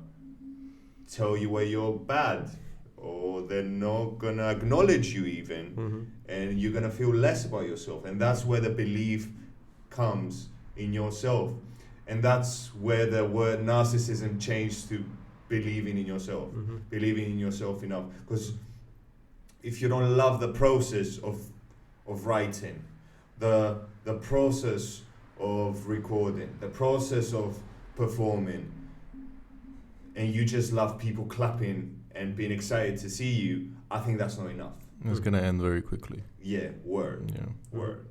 tell you where you're bad, or they're not gonna acknowledge you even, Mm-hmm. and you're gonna feel less about yourself. And that's where the belief comes in yourself, and that's where the word narcissism changed to believing in yourself, Mm-hmm. believing in yourself enough. Because if you don't love the process of writing, the process of recording, the process of performing, and you just love people clapping and being excited to see you, I think that's not enough. It's gonna end very quickly. Yeah, word, Yeah. word,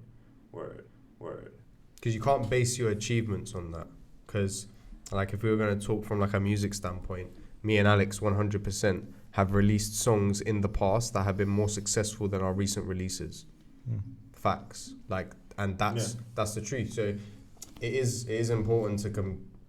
word, word. Because you can't base your achievements on that. Because, like, if we were going to talk from like a music standpoint, me and Alex 100% have released songs in the past that have been more successful than our recent releases. Facts. Like, and that's the truth. So it is important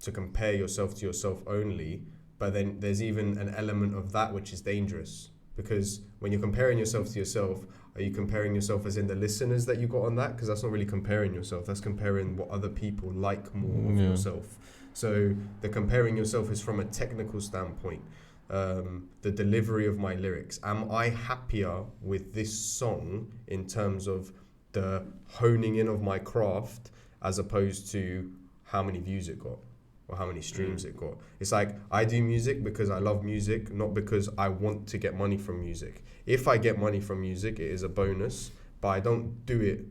to compare yourself to yourself only, but then there's even an element of that which is dangerous, because when you're comparing yourself to yourself, are you comparing yourself as in the listeners that you got on that? Because that's not really comparing yourself. That's comparing what other people like more of yourself. So the comparing yourself is from a technical standpoint. The delivery of my lyrics. Am I happier with this song in terms of the honing in of my craft as opposed to how many views it got or how many streams it got? It's like, I do music because I love music, not because I want to get money from music. If I get money from music, it is a bonus, but I don't do it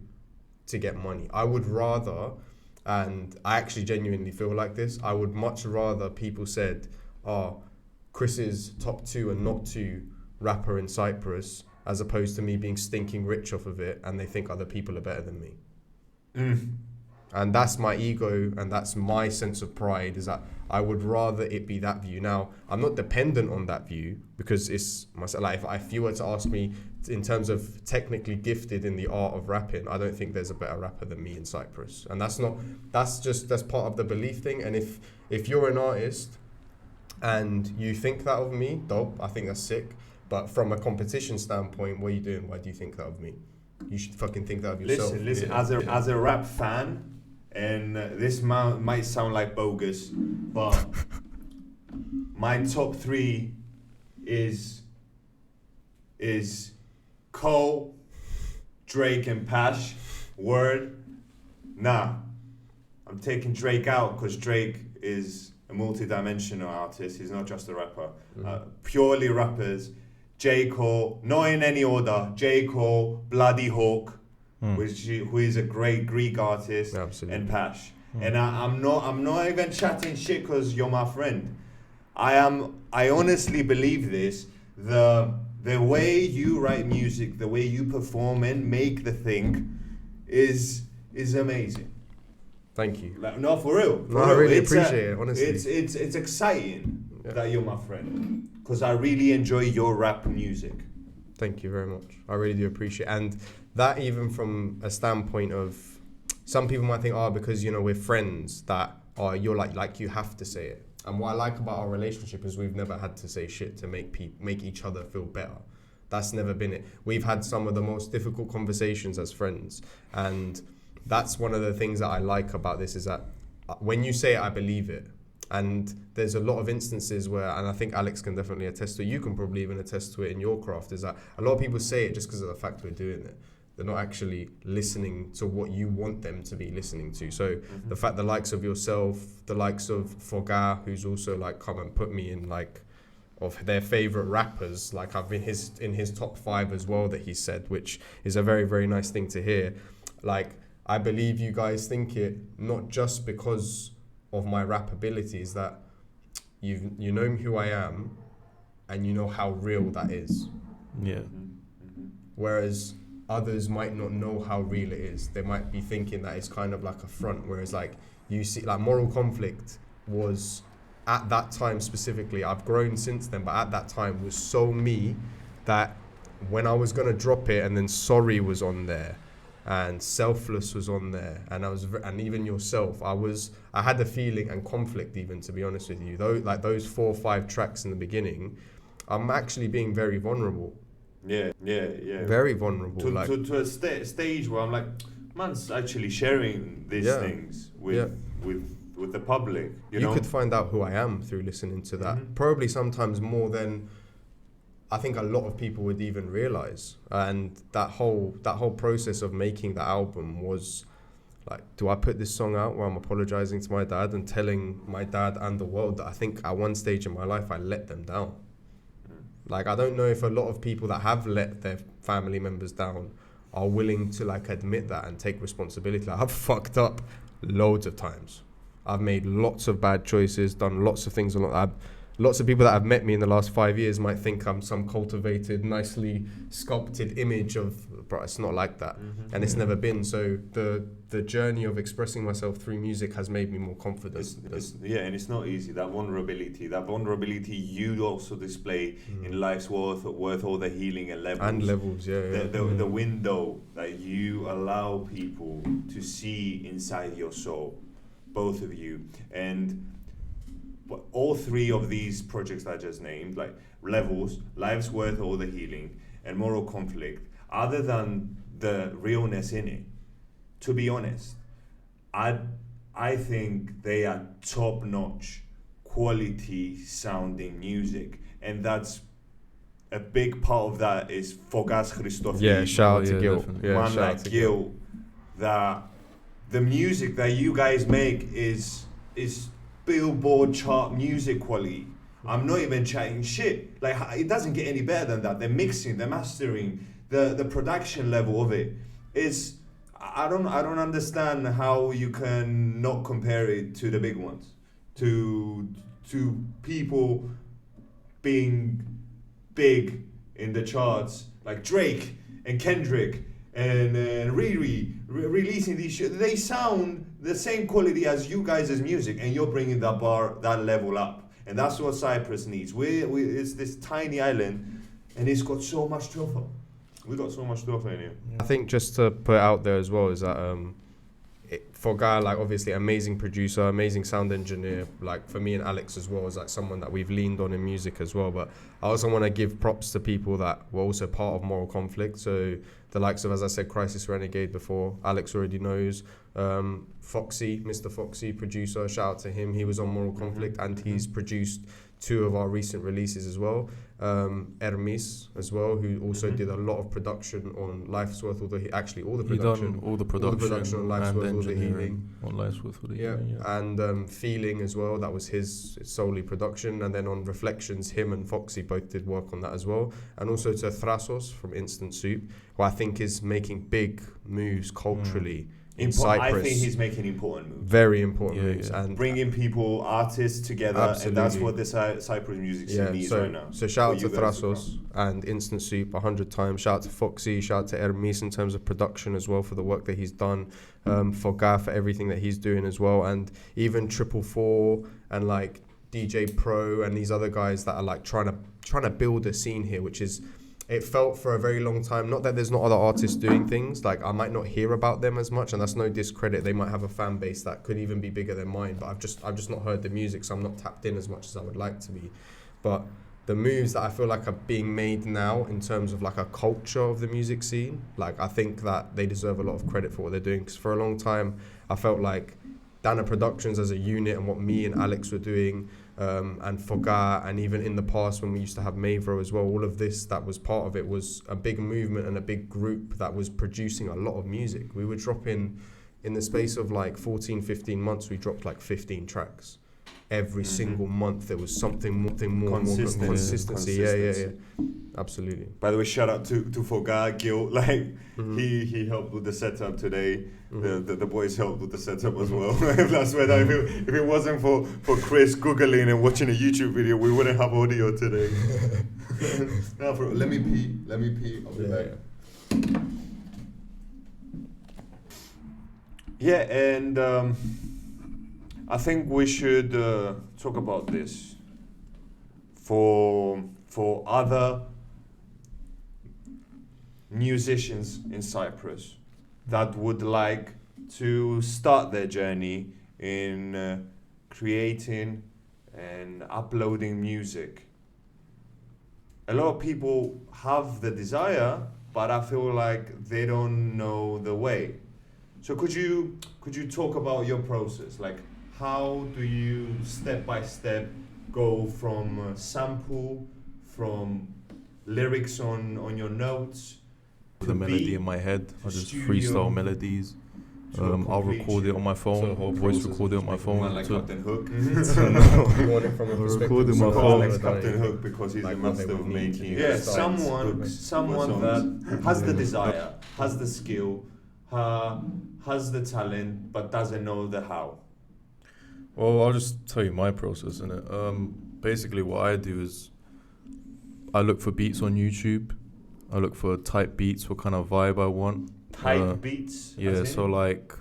to get money. I would rather, and I actually genuinely feel like this, I would much rather people said, Chris is top 2 and not 2 rapper in Cyprus, as opposed to me being stinking rich off of it and they think other people are better than me. And that's my ego, and that's my sense of pride, is that I would rather it be that view. Now, I'm not dependent on that view, because it's myself. Like, if you were to ask me in terms of technically gifted in the art of rapping, I don't think there's a better rapper than me in Cyprus. And that's part of the belief thing. And if you're an artist and you think that of me, dope, I think that's sick. But from a competition standpoint, what are you doing? Why do you think that of me? You should fucking think that of yourself. Listen, as a rap fan, and this might sound like bogus, but my top 3 is Cole, Drake, and Pash. Word. Nah, I'm taking Drake out because Drake is a multi-dimensional artist. He's not just a rapper. Purely rappers. J. Cole, not in any order. J. Cole, Bloody Hawk, who is a great Greek artist, and Pash. And I'm not even chatting shit because you're my friend. I honestly believe this. The way you write music, the way you perform and make the thing, is amazing. Thank you. Like, no, for real. I really appreciate it, honestly. It's exciting that you're my friend, because I really enjoy your rap music. Thank you very much. I really do appreciate it. And that, even from a standpoint of, some people might think, because, we're friends, that you're like you have to say it. And what I like about our relationship is we've never had to say shit to make each other feel better. That's never been it. We've had some of the most difficult conversations as friends. And that's one of the things that I like about this, is that when you say it, I believe it. And there's a lot of instances where, and I think Alex can definitely attest to it, you can probably even attest to it in your craft, is that a lot of people say it just because of the fact we're doing it. They're not actually listening to what you want them to be listening to. So the fact, the likes of yourself, the likes of Foga, who's also like come and put me in like of their favorite rappers, like I've been in his top 5 as well, that he said, which is a very, very nice thing to hear. Like, I believe you guys think it not just because of my rap abilities, that you know who I am and you know how real that is. Yeah. Whereas others might not know how real it is. They might be thinking that it's kind of like a front, whereas like you see, like Moral Conflict was, at that time specifically, I've grown since then, but at that time was so me that when I was gonna drop it, and then Sorry was on there, and Selfless was on there, and and even Yourself, I had a feeling, and Conflict even, to be honest with you, though, like those 4 or 5 tracks in the beginning, I'm actually being very vulnerable. Yeah. Very vulnerable. To, like to a stage where I'm like, man's actually sharing these Yeah. things Yeah. with the public. You know, could find out who I am through listening to that. Mhm. Probably sometimes more than I think a lot of people would even realize. And that whole process of making the album was like, do I put this song out where I'm apologizing to my dad and telling my dad and the world that I think at one stage in my life I let them down? Like, I don't know if a lot of people that have let their family members down are willing to like admit that and take responsibility. Like, I've fucked up loads of times. I've made lots of bad choices, done lots of things. Lots of people that have met me in the last 5 years might think I'm some cultivated, nicely sculpted image of, bro, it's not like that. Mhm. And it's never been. So the journey of expressing myself through music has made me more confident. And it's not easy. That vulnerability you also display in life's worth all the healing and levels. And levels, The window that you allow people to see inside your soul, both of you, and all three of these projects that I just named, like Levels, Life's Worth, All the Healing, and Moral Conflict, other than the realness in it, to be honest, I think they are top-notch, quality sounding music, and that's a big part of that is Fogas Christofi. Yeah, shout out to yeah, Gil. definitely. Yeah, Man shout out like to Gil, that the music that you guys make is Billboard chart music quality. I'm not even chatting shit. Like, it doesn't get any better than that. The mixing, the mastering, the production level of it is. I don't understand how you can not compare it to the big ones, to people being big in the charts like Drake and Kendrick and Riri releasing these shit. They sound the same quality as you guys' music, and you're bringing that level up. And that's what Cyprus needs. It's this tiny island, and it's got so much to offer. We got so much to offer in here. I think just to put it out there as well is that for Guy, like, obviously amazing producer, amazing sound engineer, like for me and Alex as well, is like someone that we've leaned on in music as well. But I also want to give props to people that were also part of Moral Conflict. So the likes of, as I said, Crisis Renegade before, Alex already knows. Foxy, Mr. Foxy, producer, shout out to him. He was on Moral Conflict and he's produced 2 of our recent releases as well. Hermes as well, who also did a lot of production on Life's Worth, all the production. He done all the production on Life's and Worth, all the engineering healing. on Life's Worth, all the Yeah, healing. Yeah. and Feeling as well, that was his solely production. And then on Reflections, him and Foxy both did work on that as well. And also to Thrasos from Instant Soup, who I think is making big moves culturally in Cyprus. I think he's making important moves. Very important moves. Yeah. And Bringing people, artists together, and that's what the Cyprus music scene needs right now. So shout out to For you guys to Thrasos and Instant Soup 100 times. Shout out to Foxy, shout out to Hermes in terms of production as well for the work that he's done. For Guy for everything that he's doing as well. And even 444 and like DJ Pro and these other guys that are like trying to build a scene here, which is, it felt for a very long time, not that there's not other artists doing things, like I might not hear about them as much, and that's no discredit. They might have a fan base that could even be bigger than mine, but I've just not heard the music, so I'm not tapped in as much as I would like to be. But the moves that I feel like are being made now in terms of like a culture of the music scene, like I think that they deserve a lot of credit for what they're doing, because for a long time I felt like Dana Productions as a unit and what me and Alex were doing, and Foga, and even in the past when we used to have Mavro as well, all of this that was part of it was a big movement and a big group that was producing a lot of music. We were dropping, in the space of like 14, 15 months, we dropped like 15 tracks. Every single month there was something more consistency. Yeah. Absolutely. By the way, shout out to Foga, Gil. Like he helped with the setup today. The boys helped with the setup as well. That's where if it wasn't for Chris googling and watching a YouTube video, we wouldn't have audio today. Now, let me pee. I'll be back. Yeah, and I think we should talk about this for other musicians in Cyprus that would like to start their journey in creating and uploading music. a lot of people have the desire, but I feel like they don't know the way. So could you talk about your process? Like, how do you step by step go from sample, from lyrics on your notes, The to melody beat, in my head, I to just studio, freestyle melodies. to a I'll complete record it on my So the phone, whole voice process record it of on my just making phone. Man like to- Captain Hook. You want it from a I'll perspective record of in my someone phone. who's Like done Captain it. Hook because he's Like a what they master would of need to making. do. Yeah, Styles, someone hooks, that has the desire, has the skill, has the talent, but doesn't know the how. Well, I'll just tell you my process in it. Basically, what I do is I look for beats on YouTube. I look for type beats, what kind of vibe I want. Type beats. Yeah, as in? so like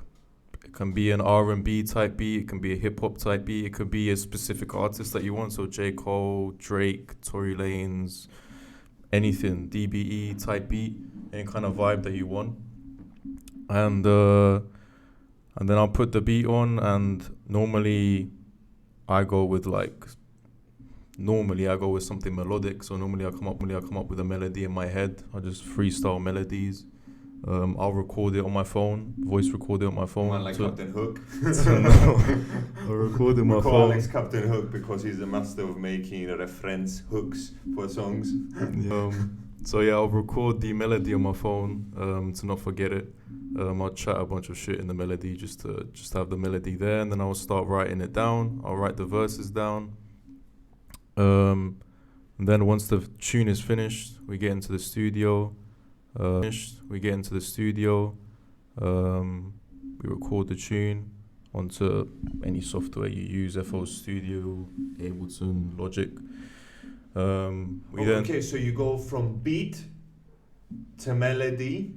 it can be an R&B type beat, it can be a hip hop type beat, it could be a specific artist that you want. So J. Cole, Drake, Tory Lanez, anything, DBE type beat, any kind of vibe that you want. And then I'll put the beat on, and normally I go with something melodic. So normally I come up with a melody in my head. I just freestyle melodies. I'll record it on my phone, voice record it on my phone. Man like Captain Hook. I'll record it on We my call phone. Alex Captain Hook because he's a master of making reference hooks for songs. So yeah, I'll record the melody on my phone to not forget it. I'll chat a bunch of shit in the melody just to have the melody there, and then I'll start writing it down. I'll write the verses down. And then once the tune is finished, we get into the studio. We record the tune onto any software you use, FL Studio, Ableton, Logic. Okay, so you go from beat to melody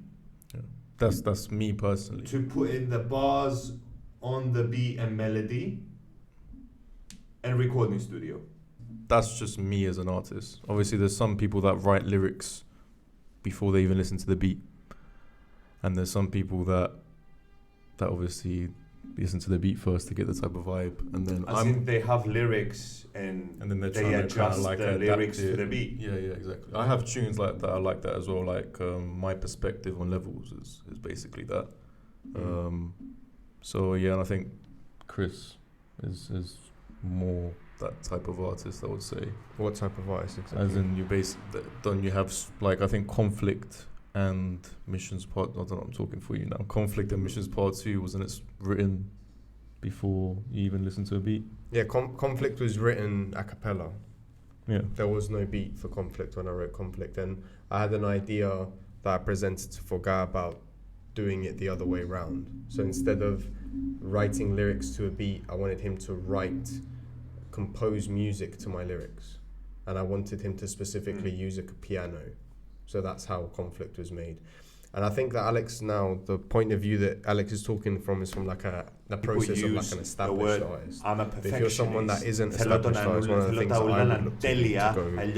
That's me personally. to put in the bars on the beat and melody and recording studio. That's just me as an artist. Obviously, there's some people that write lyrics before they even listen to the beat, and there's some people that obviously listen to the beat first to get the type of vibe, and then I think they have lyrics and then they're they trying to adjust like the adapt lyrics it. to the beat. Yeah, exactly. I have tunes like that. I like that as well. Like my perspective on levels is basically that. So yeah, and I think Chris is more that type of artist, I would say. What type of artist exactly? As in then you have like I think Conflict and Missions Part. I don't know. I'm talking for you now. Conflict and Missions Part 2 wasn't it written before you even listen to a beat? Yeah, Conflict was written a cappella. Yeah. There was no beat for Conflict when I wrote Conflict, and I had an idea that I presented to Forga about doing it the other way round. So instead of writing lyrics to a beat, I wanted him to compose music to my lyrics, and I wanted him to specifically use a piano. So that's how Conflict was made. And I think that Alex now, the point of view that Alex is talking from is from like the process of like an established artist. I'm a But perfectionist. if you're someone that isn't established artist, one of the things that I would look to do to go and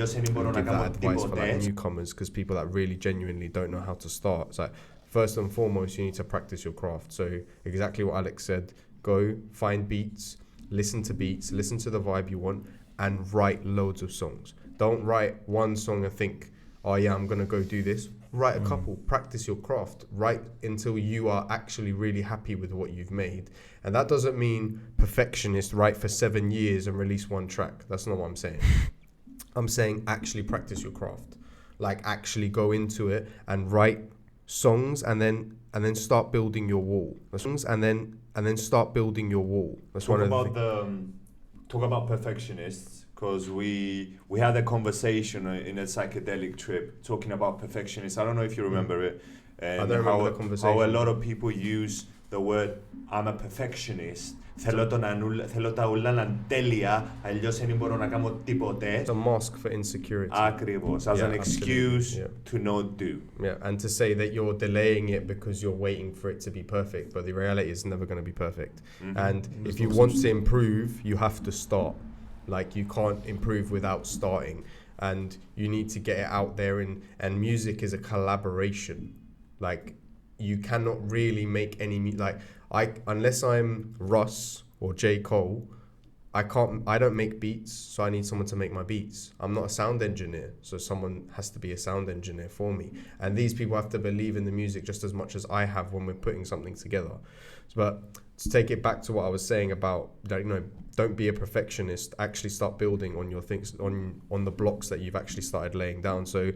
give that advice for like newcomers, because people that really genuinely don't know how to start. It's like, first and foremost, you need to practice your craft. So exactly what Alex said, go find beats, listen to the vibe you want, and write loads of songs. Don't write one song and think, oh yeah, I'm gonna go do this. Write a couple, practice your craft, write until you are actually really happy with what you've made. And that doesn't mean perfectionist, write for 7 years and release one track. That's not what I'm saying. I'm saying actually practice your craft. Like actually go into it and write songs and then start building your wall. Songs and then start building your wall. That's one of the things. Talk about perfectionists, because we had a conversation in a psychedelic trip talking about perfectionists. I don't know if you remember it. And I don't remember the conversation. How a lot of people use the word I'm a perfectionist. Θέλω τα ούλα να είναι τέλεια, αλλιώς δεν μπορώ να κάνω τίποτε. It's a mask for insecurity. Ακριβώς, as an excuse to not do. Yeah, and to say that you're delaying it because you're waiting for it to be perfect, but the reality is never going to be perfect. And if you want to improve, you have to start. Like you can't improve without starting, and you need to get it out there. And music is a collaboration. Like you cannot really make any unless I'm Russ or J. Cole, I don't make beats, so I need someone to make my beats. I'm not a sound engineer, so someone has to be a sound engineer for me. And these people have to believe in the music just as much as I have when we're putting something together. But to take it back to what I was saying about, like, you know, don't be a perfectionist. Actually start building on your things, on the blocks that you've actually started laying down. So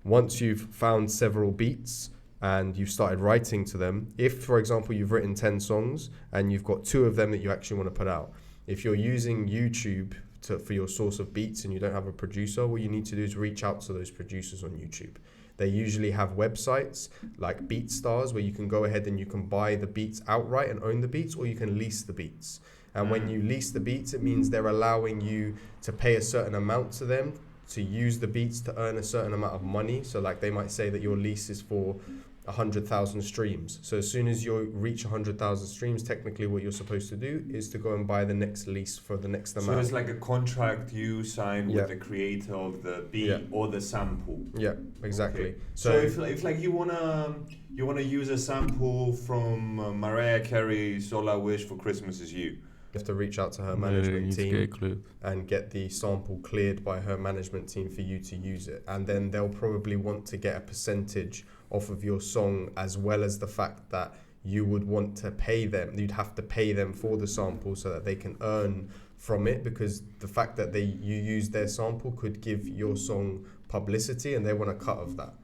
once you've found several beats and you've started writing to them, if, for example, you've written 10 songs and you've got 2 of them that you actually want to put out, if you're using YouTube for your source of beats and you don't have a producer, what you need to do is reach out to those producers on YouTube. They usually have websites like BeatStars where you can go ahead and you can buy the beats outright and own the beats, or you can lease the beats. And when you lease the beats, it means they're allowing you to pay a certain amount to them to use the beats to earn a certain amount of money. So like they might say that your lease is for 100,000 streams. So as soon as you reach 100,000 streams, technically what you're supposed to do is to go and buy the next lease for the next amount. So it's like a contract you sign Yeah. with the creator of the beat Yeah. or the sample. Yeah, exactly. Okay. So if like you wanna use a sample from Mariah Carey's "All I Wish for Christmas Is You," you have to reach out to her You management need to team get it cleared. and get the sample cleared by her management team for you to use it. And then they'll probably want to get a percentage off of your song, as well as the fact that you would want to pay them. You'd have to pay them for the sample so that they can earn from it, because the fact that you use their sample could give your song publicity and they want a cut of that.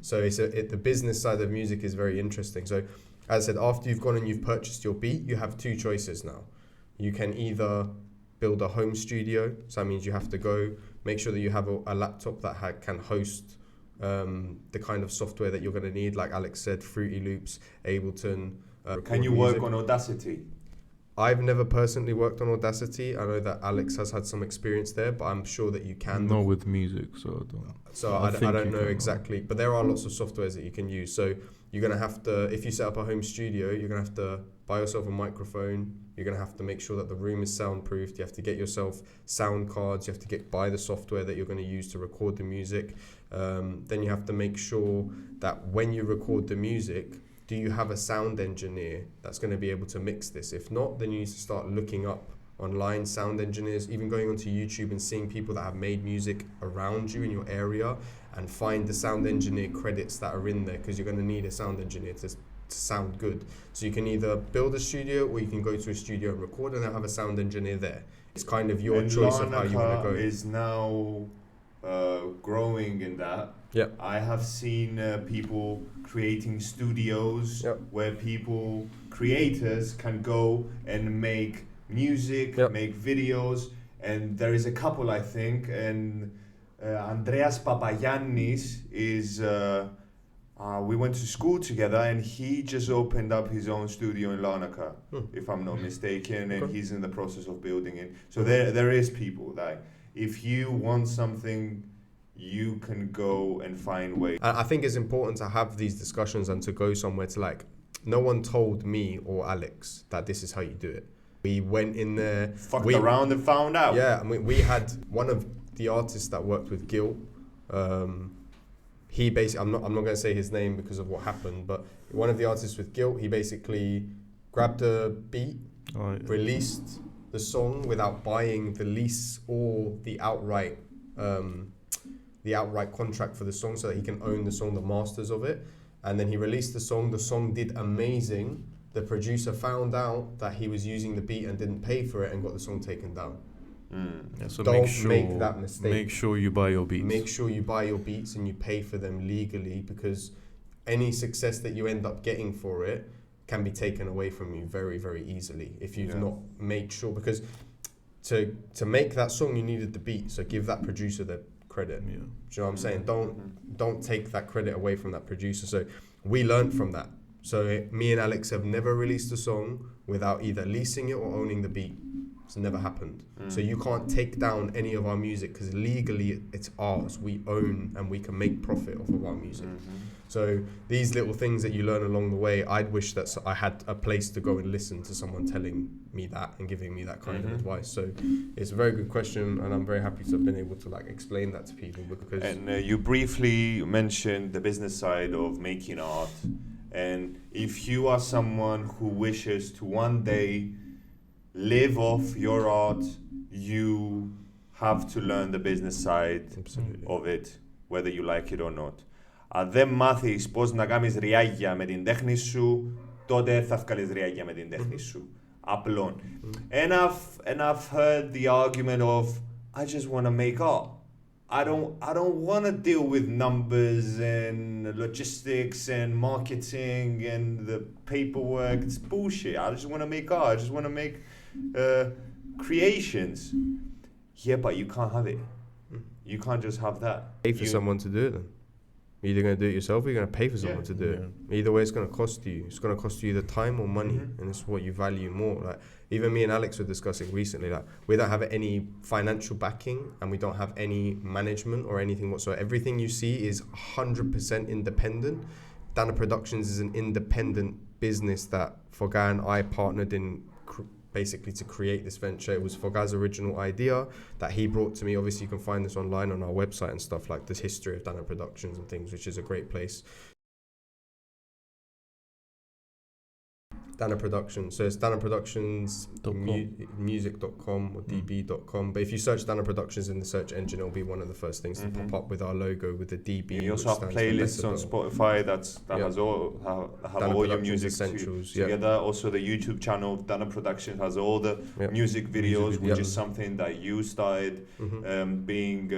So the business side of music is very interesting. So as I said, after you've gone and you've purchased your beat, you have 2 choices now. You can either build a home studio, so that means you have to go make sure that you have a laptop that can host the kind of software that you're going to need, like Alex said, Fruity Loops, Ableton. Can you work on Audacity? I've never personally worked on Audacity. I know that Alex has had some experience there, but I'm sure that you can. Not with music, so I don't. So I I think don't you know can. exactly, but there are lots of softwares that you can use. So you're going to have to, if you set up a home studio, you're going to have to buy yourself a microphone. You're going to have to make sure that the room is soundproofed. You have to get yourself sound cards. You have to buy the software that you're going to use to record the music. Then you have to make sure that when you record the music, do you have a sound engineer that's going to be able to mix this? If not, then you need to start looking up online sound engineers, even going onto YouTube and seeing people that have made music around you in your area, and find the sound engineer credits that are in there, because you're going to need a sound engineer to sound good. So you can either build a studio, or you can go to a studio and record and have a sound engineer there. It's kind of your choice of how you want to go. Is now growing in that. Yep. I have seen people creating studios Yep. where creators can go and make music, Yep. make videos, and there is a couple, I think, and Andreas Papagiannis is. We went to school together, and he just opened up his own studio in Larnaca, if I'm not mistaken, and Okay. he's in the process of building it. So there is people that if you want something, you can go and find ways. I think it's important to have these discussions and to go somewhere to, like, no one told me or Alex that this is how you do it. We went in there, Fucked around and found out. Yeah, I mean, we had one of the artists that worked with Gil. He basically, I'm not going to say his name because of what happened, but one of the artists with Gil, he basically grabbed a beat, released the song without buying the lease or the outright contract for the song, so that he can own the song, the masters of it. And then he released the song did amazing. The producer found out that he was using the beat and didn't pay for it and got the song taken down. Yeah, so Don't make make that mistake. Make sure you buy your beats. Make sure you buy your beats and you pay for them legally, because any success that you end up getting for it can be taken away from you very, very easily if you've not made sure. Because to make that song, you needed the beat, so give that producer the credit. Yeah. Do you know what I'm saying? Don't take that credit away from that producer. So we learned from that. So me and Alex have never released a song without either leasing it or owning the beat. It's never happened. So you can't take down any of our music, because legally it's ours. We own and we can make profit off of our music. So these little things that you learn along the way, I'd wish that I had a place to go and listen to someone telling me that and giving me that kind of advice. So it's a very good question, and I'm very happy to have been able to, like, explain that to people, because And you briefly mentioned the business side of making art. And if you are someone who wishes to one day live off your art, you have to learn the business side Absolutely. of it, whether you like it or not. Αν δεν μάθεις πώς να κάνεις ριάγια με την τέχνη σου, τότε θα βγάλεις ριάγια με την τέχνη σου. Απλόν. And I've heard the argument of, I just want to make art. I don't want to deal with numbers and logistics and marketing and the paperwork. It's bullshit. I just want to make art. I just want to make creations. Yeah, but you can't have it. You can't just have that. Pay for someone to do it then. You're either going to do it yourself or you're going to pay for someone to do it. Either way, it's going to cost you. It's going to cost you either time or money, and it's what you value more. Like even me and Alex were discussing recently, like we don't have any financial backing and we don't have any management or anything whatsoever. Everything you see is 100% independent. Dana Productions is an independent business that Fogai and I partnered in basically to create this venture. It was Fogai's original idea that he brought to me. Obviously, you can find this online on our website and stuff, like this history of Dana Productions and things, which is a great place. Dana Productions. So it's Dana Productions music.com or db.com. But if you search Dana Productions in the search engine, it'll be one of the first things to pop up with our logo with the DB. You also have playlists on Spotify that has all your music essentials together. Also, the YouTube channel Dana Productions has all the music videos, which is something that you started being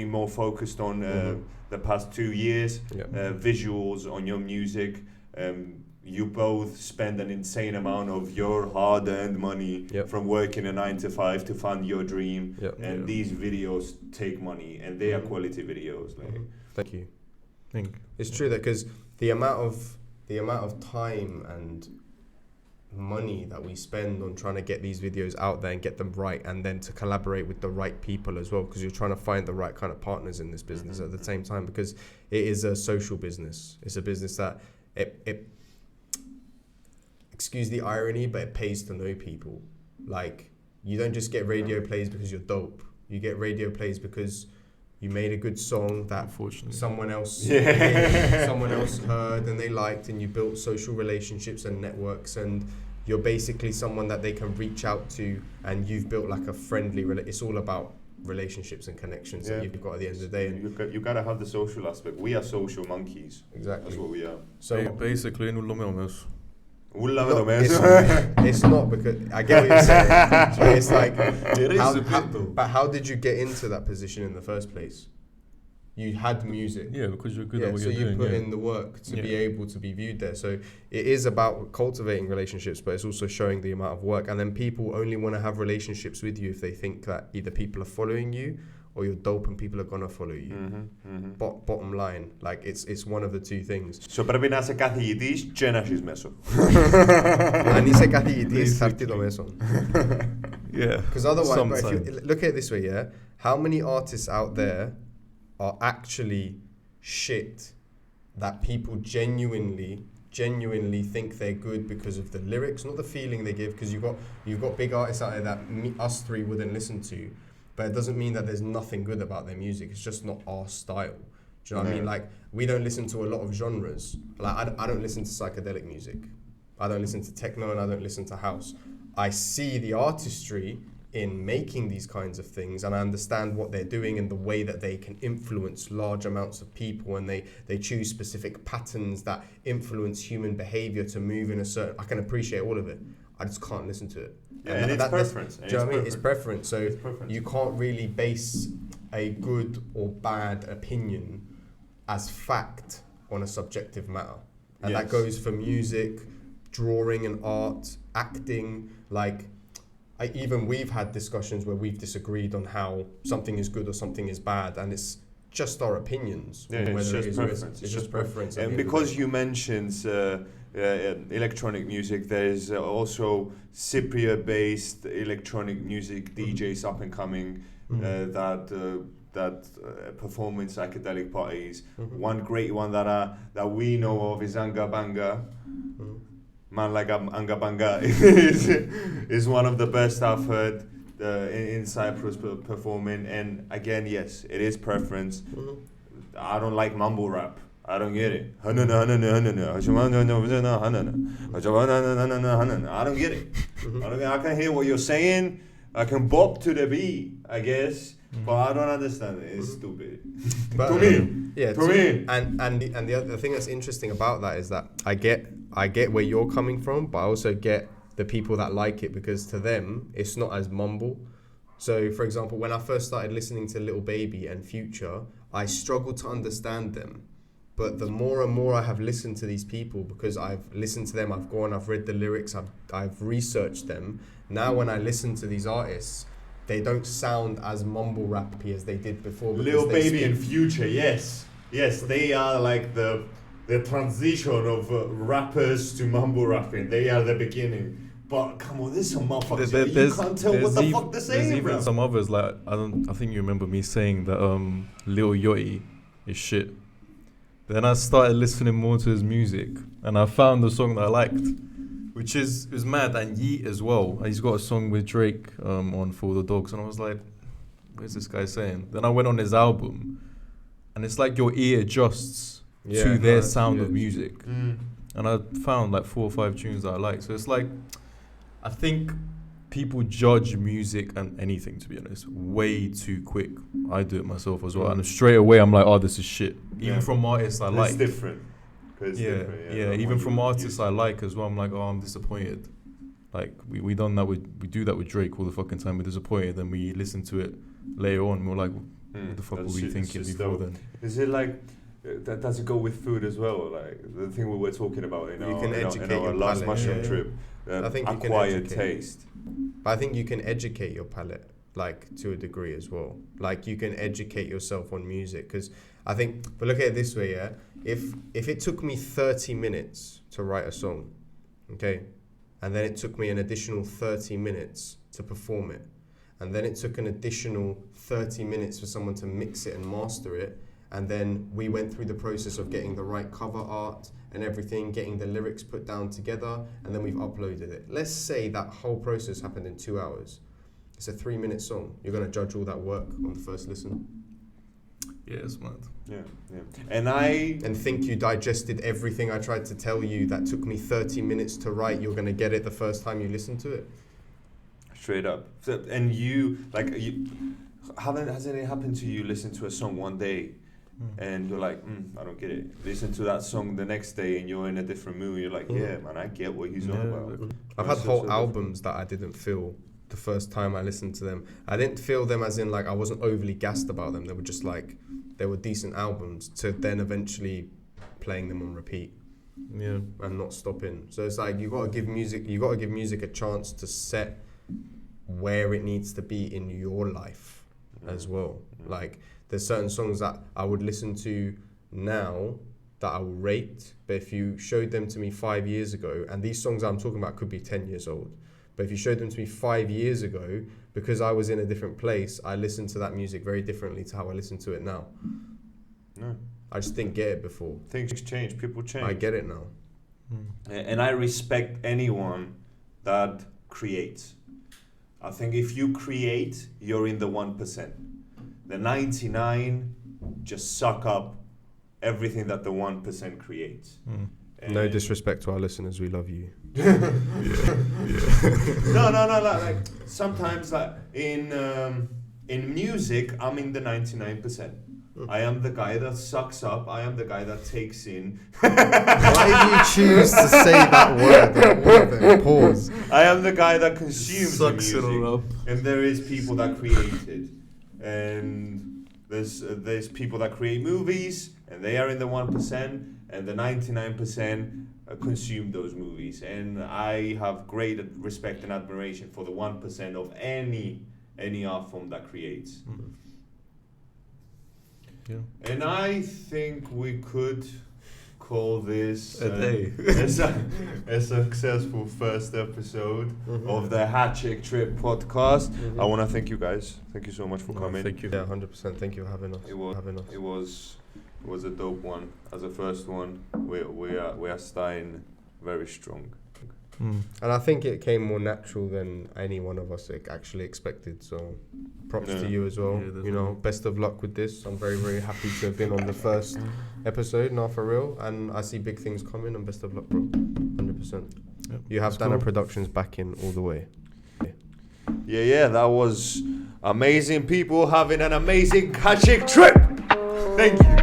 more focused on the past 2 years. Visuals on your music. You both spend an insane amount of your hard-earned money from working a 9 to 5 to fund your dream, and these videos take money, and they are quality videos. Like. Thank you. It's true that because the amount of time and money that we spend on trying to get these videos out there and get them right, and then to collaborate with the right people as well, because you're trying to find the right kind of partners in this business at the same time, because it is a social business. It's a business that it excuse the irony, but it pays to know people. Like, you don't just get radio plays because you're dope. You get radio plays because you made a good song that someone else heard and they liked, and you built social relationships and networks, and you're basically someone that they can reach out to, and you've built like a friendly it's all about relationships and connections that you've got at the end of the day. And you gotta have the social aspect. We are social monkeys. Exactly. That's what we are. So basically, it's not, because I get what you're saying. But it's like, but how did you get into that position in the first place? You had music. Yeah, because you're good at what you're doing. So you put in the work to be able to be viewed there. So it is about cultivating relationships, but it's also showing the amount of work. And then people only want to have relationships with you if they think that either people are following you or you're dope and people are gonna follow you. Bottom line, like it's one of the two things. So πρέπει να είσαι καθηγητής και να έχεις μέσο. Αν είσαι καθηγητής, θα έρθει το μέσο. Yeah. Because otherwise, bro, if you look at it this way, how many artists out there are actually shit that people genuinely think they're good because of the lyrics, not the feeling they give? Because you've got big artists out there that us three wouldn't listen to. But it doesn't mean that there's nothing good about their music. It's just not our style. Do you know what I mean? Like, we don't listen to a lot of genres. Like, I don't listen to psychedelic music. I don't listen to techno, and I don't listen to house. I see the artistry in making these kinds of things, and I understand what they're doing and the way that they can influence large amounts of people, and they choose specific patterns that influence human behavior to move in a certain... I can appreciate all of it. I just can't listen to it. And it's preference. Do you know what I mean? It's preference. So you can't really base a good or bad opinion as fact on a subjective matter. And that goes for music, drawing and art, acting. Like, even we've had discussions where we've disagreed on how something is good or something is bad, and it's just our opinions. It's just preference. It's just preference. And because you mentioned electronic music, there's also Cypriot-based electronic music DJs up and coming that perform in psychedelic parties. One great one that we know of is Anga Banga. Man like Anga Banga is one of the best I've heard in Cyprus performing. And again, yes, it is preference. I don't like mumble rap. I don't get it. I don't get it. I can hear what you're saying. I can bop to the beat, I guess, but I don't understand it. It's stupid. But, To me. yeah, To me. And the other thing that's interesting about that is that I get where you're coming from, but I also get the people that like it, because to them it's not as mumble. So, for example, when I first started listening to Lil Baby and Future, I struggled to understand them. But the more and more I have listened to these people, because I've listened to them, I've read the lyrics, I've researched them. Now when I listen to these artists, they don't sound as mumble rappy as they did before. Lil Baby and Future, yes, they are like the transition of rappers to mumble rapping. They are the beginning. But come on, there's some motherfuckers. You can't tell what the fuck they're saying, There's bro. even some others, like I think you remember me saying that Lil Yachty is shit. Then I started listening more to his music, and I found the song that I liked, which is mad. And Yeet as well. He's got a song with Drake on For the Dogs, and I was like, where's this guy saying? Then I went on his album, and it's like your ear adjusts to their sound of music. And I found like 4 or 5 tunes that I like. So it's like, I think people judge music and anything, to be honest, way too quick. I do it myself as well, and straight away I'm like, oh, this is shit. Even from artists I like. It's different. Even from artists I like as well, I'm like, oh, I'm disappointed. Like we done that we do that with Drake all the fucking time. We're disappointed, then we listen to it later on. We're like, what the fuck were we thinking before then? Is it like? Does it go with food as well? Like the thing we were talking about in our last mushroom trip. I think acquired taste. But I think you can educate your palate, like, to a degree as well. Like, you can educate yourself on music, because I think, but look at it this way, yeah. If it took me 30 minutes to write a song, okay, and then it took me an additional 30 minutes to perform it, and then it took an additional 30 minutes for someone to mix it and master it, and then we went through the process of getting the right cover art and everything, getting the lyrics put down together, and then we've uploaded it. Let's say that whole process happened in 2 hours. It's a 3-minute song. You're going to judge all that work on the first listen? Yeah, it's mad. Yeah. And think you digested everything I tried to tell you that took me 30 minutes to write. You're going to get it the first time you listen to it? Straight up. So, and hasn't it happened to you, listen to a song one day, and you're like, I don't get it. Listen to that song the next day and you're in a different mood. You're like, yeah, man, I get what he's on about. I've had whole albums that I didn't feel the first time I listened to them. I didn't feel them as in, like, I wasn't overly gassed about them. They were just like, they were decent albums, to then eventually playing them on repeat. Yeah. And not stopping. So it's like, you got to give music a chance to set where it needs to be in your life as well. Like, there's certain songs that I would listen to now that I will rate, but if you showed them to me 5 years ago, and these songs I'm talking about could be 10 years old, but if you showed them to me 5 years ago, because I was in a different place, I listened to that music very differently to how I listen to it now. No. I just didn't get it before. Things change, people change. I get it now. And I respect anyone that creates. I think if you create, you're in the 1%. The 99 just suck up everything that the 1% creates. No disrespect to our listeners, we love you. No. Like sometimes, like in music, I'm in the 99%. I am the guy that sucks up. I am the guy that takes in. Why did you choose to say that word? Pause. I am the guy that consumes the Sucks it music, all up. and there is people that create it, and there's people that create movies, and they are in the 1%, and the 99% consume those movies. And I have great respect and admiration for the 1% of any art form that creates. Yeah. And I think we could call this A day. a successful first episode of the Hachik Trip podcast. I want to thank you guys. Thank you so much for coming. Thank you. Yeah, 100%. Thank you for having us. It was a dope one. As a first one, we are starting very strong. And I think it came more natural than any one of us actually expected. So props to you as well. Yeah, you know, definitely. best of luck with this. I'm very, very happy to have been on the first episode, now for real. And I see big things coming, and best of luck, bro. 100%. Yep. You have Let's Dana go. Productions backing all the way. Yeah, that was amazing people having an amazing Hachik trip. Thank you.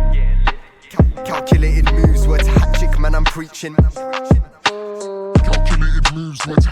Calculated moves, words Hachik, man, I'm preaching. Calculated moves, went to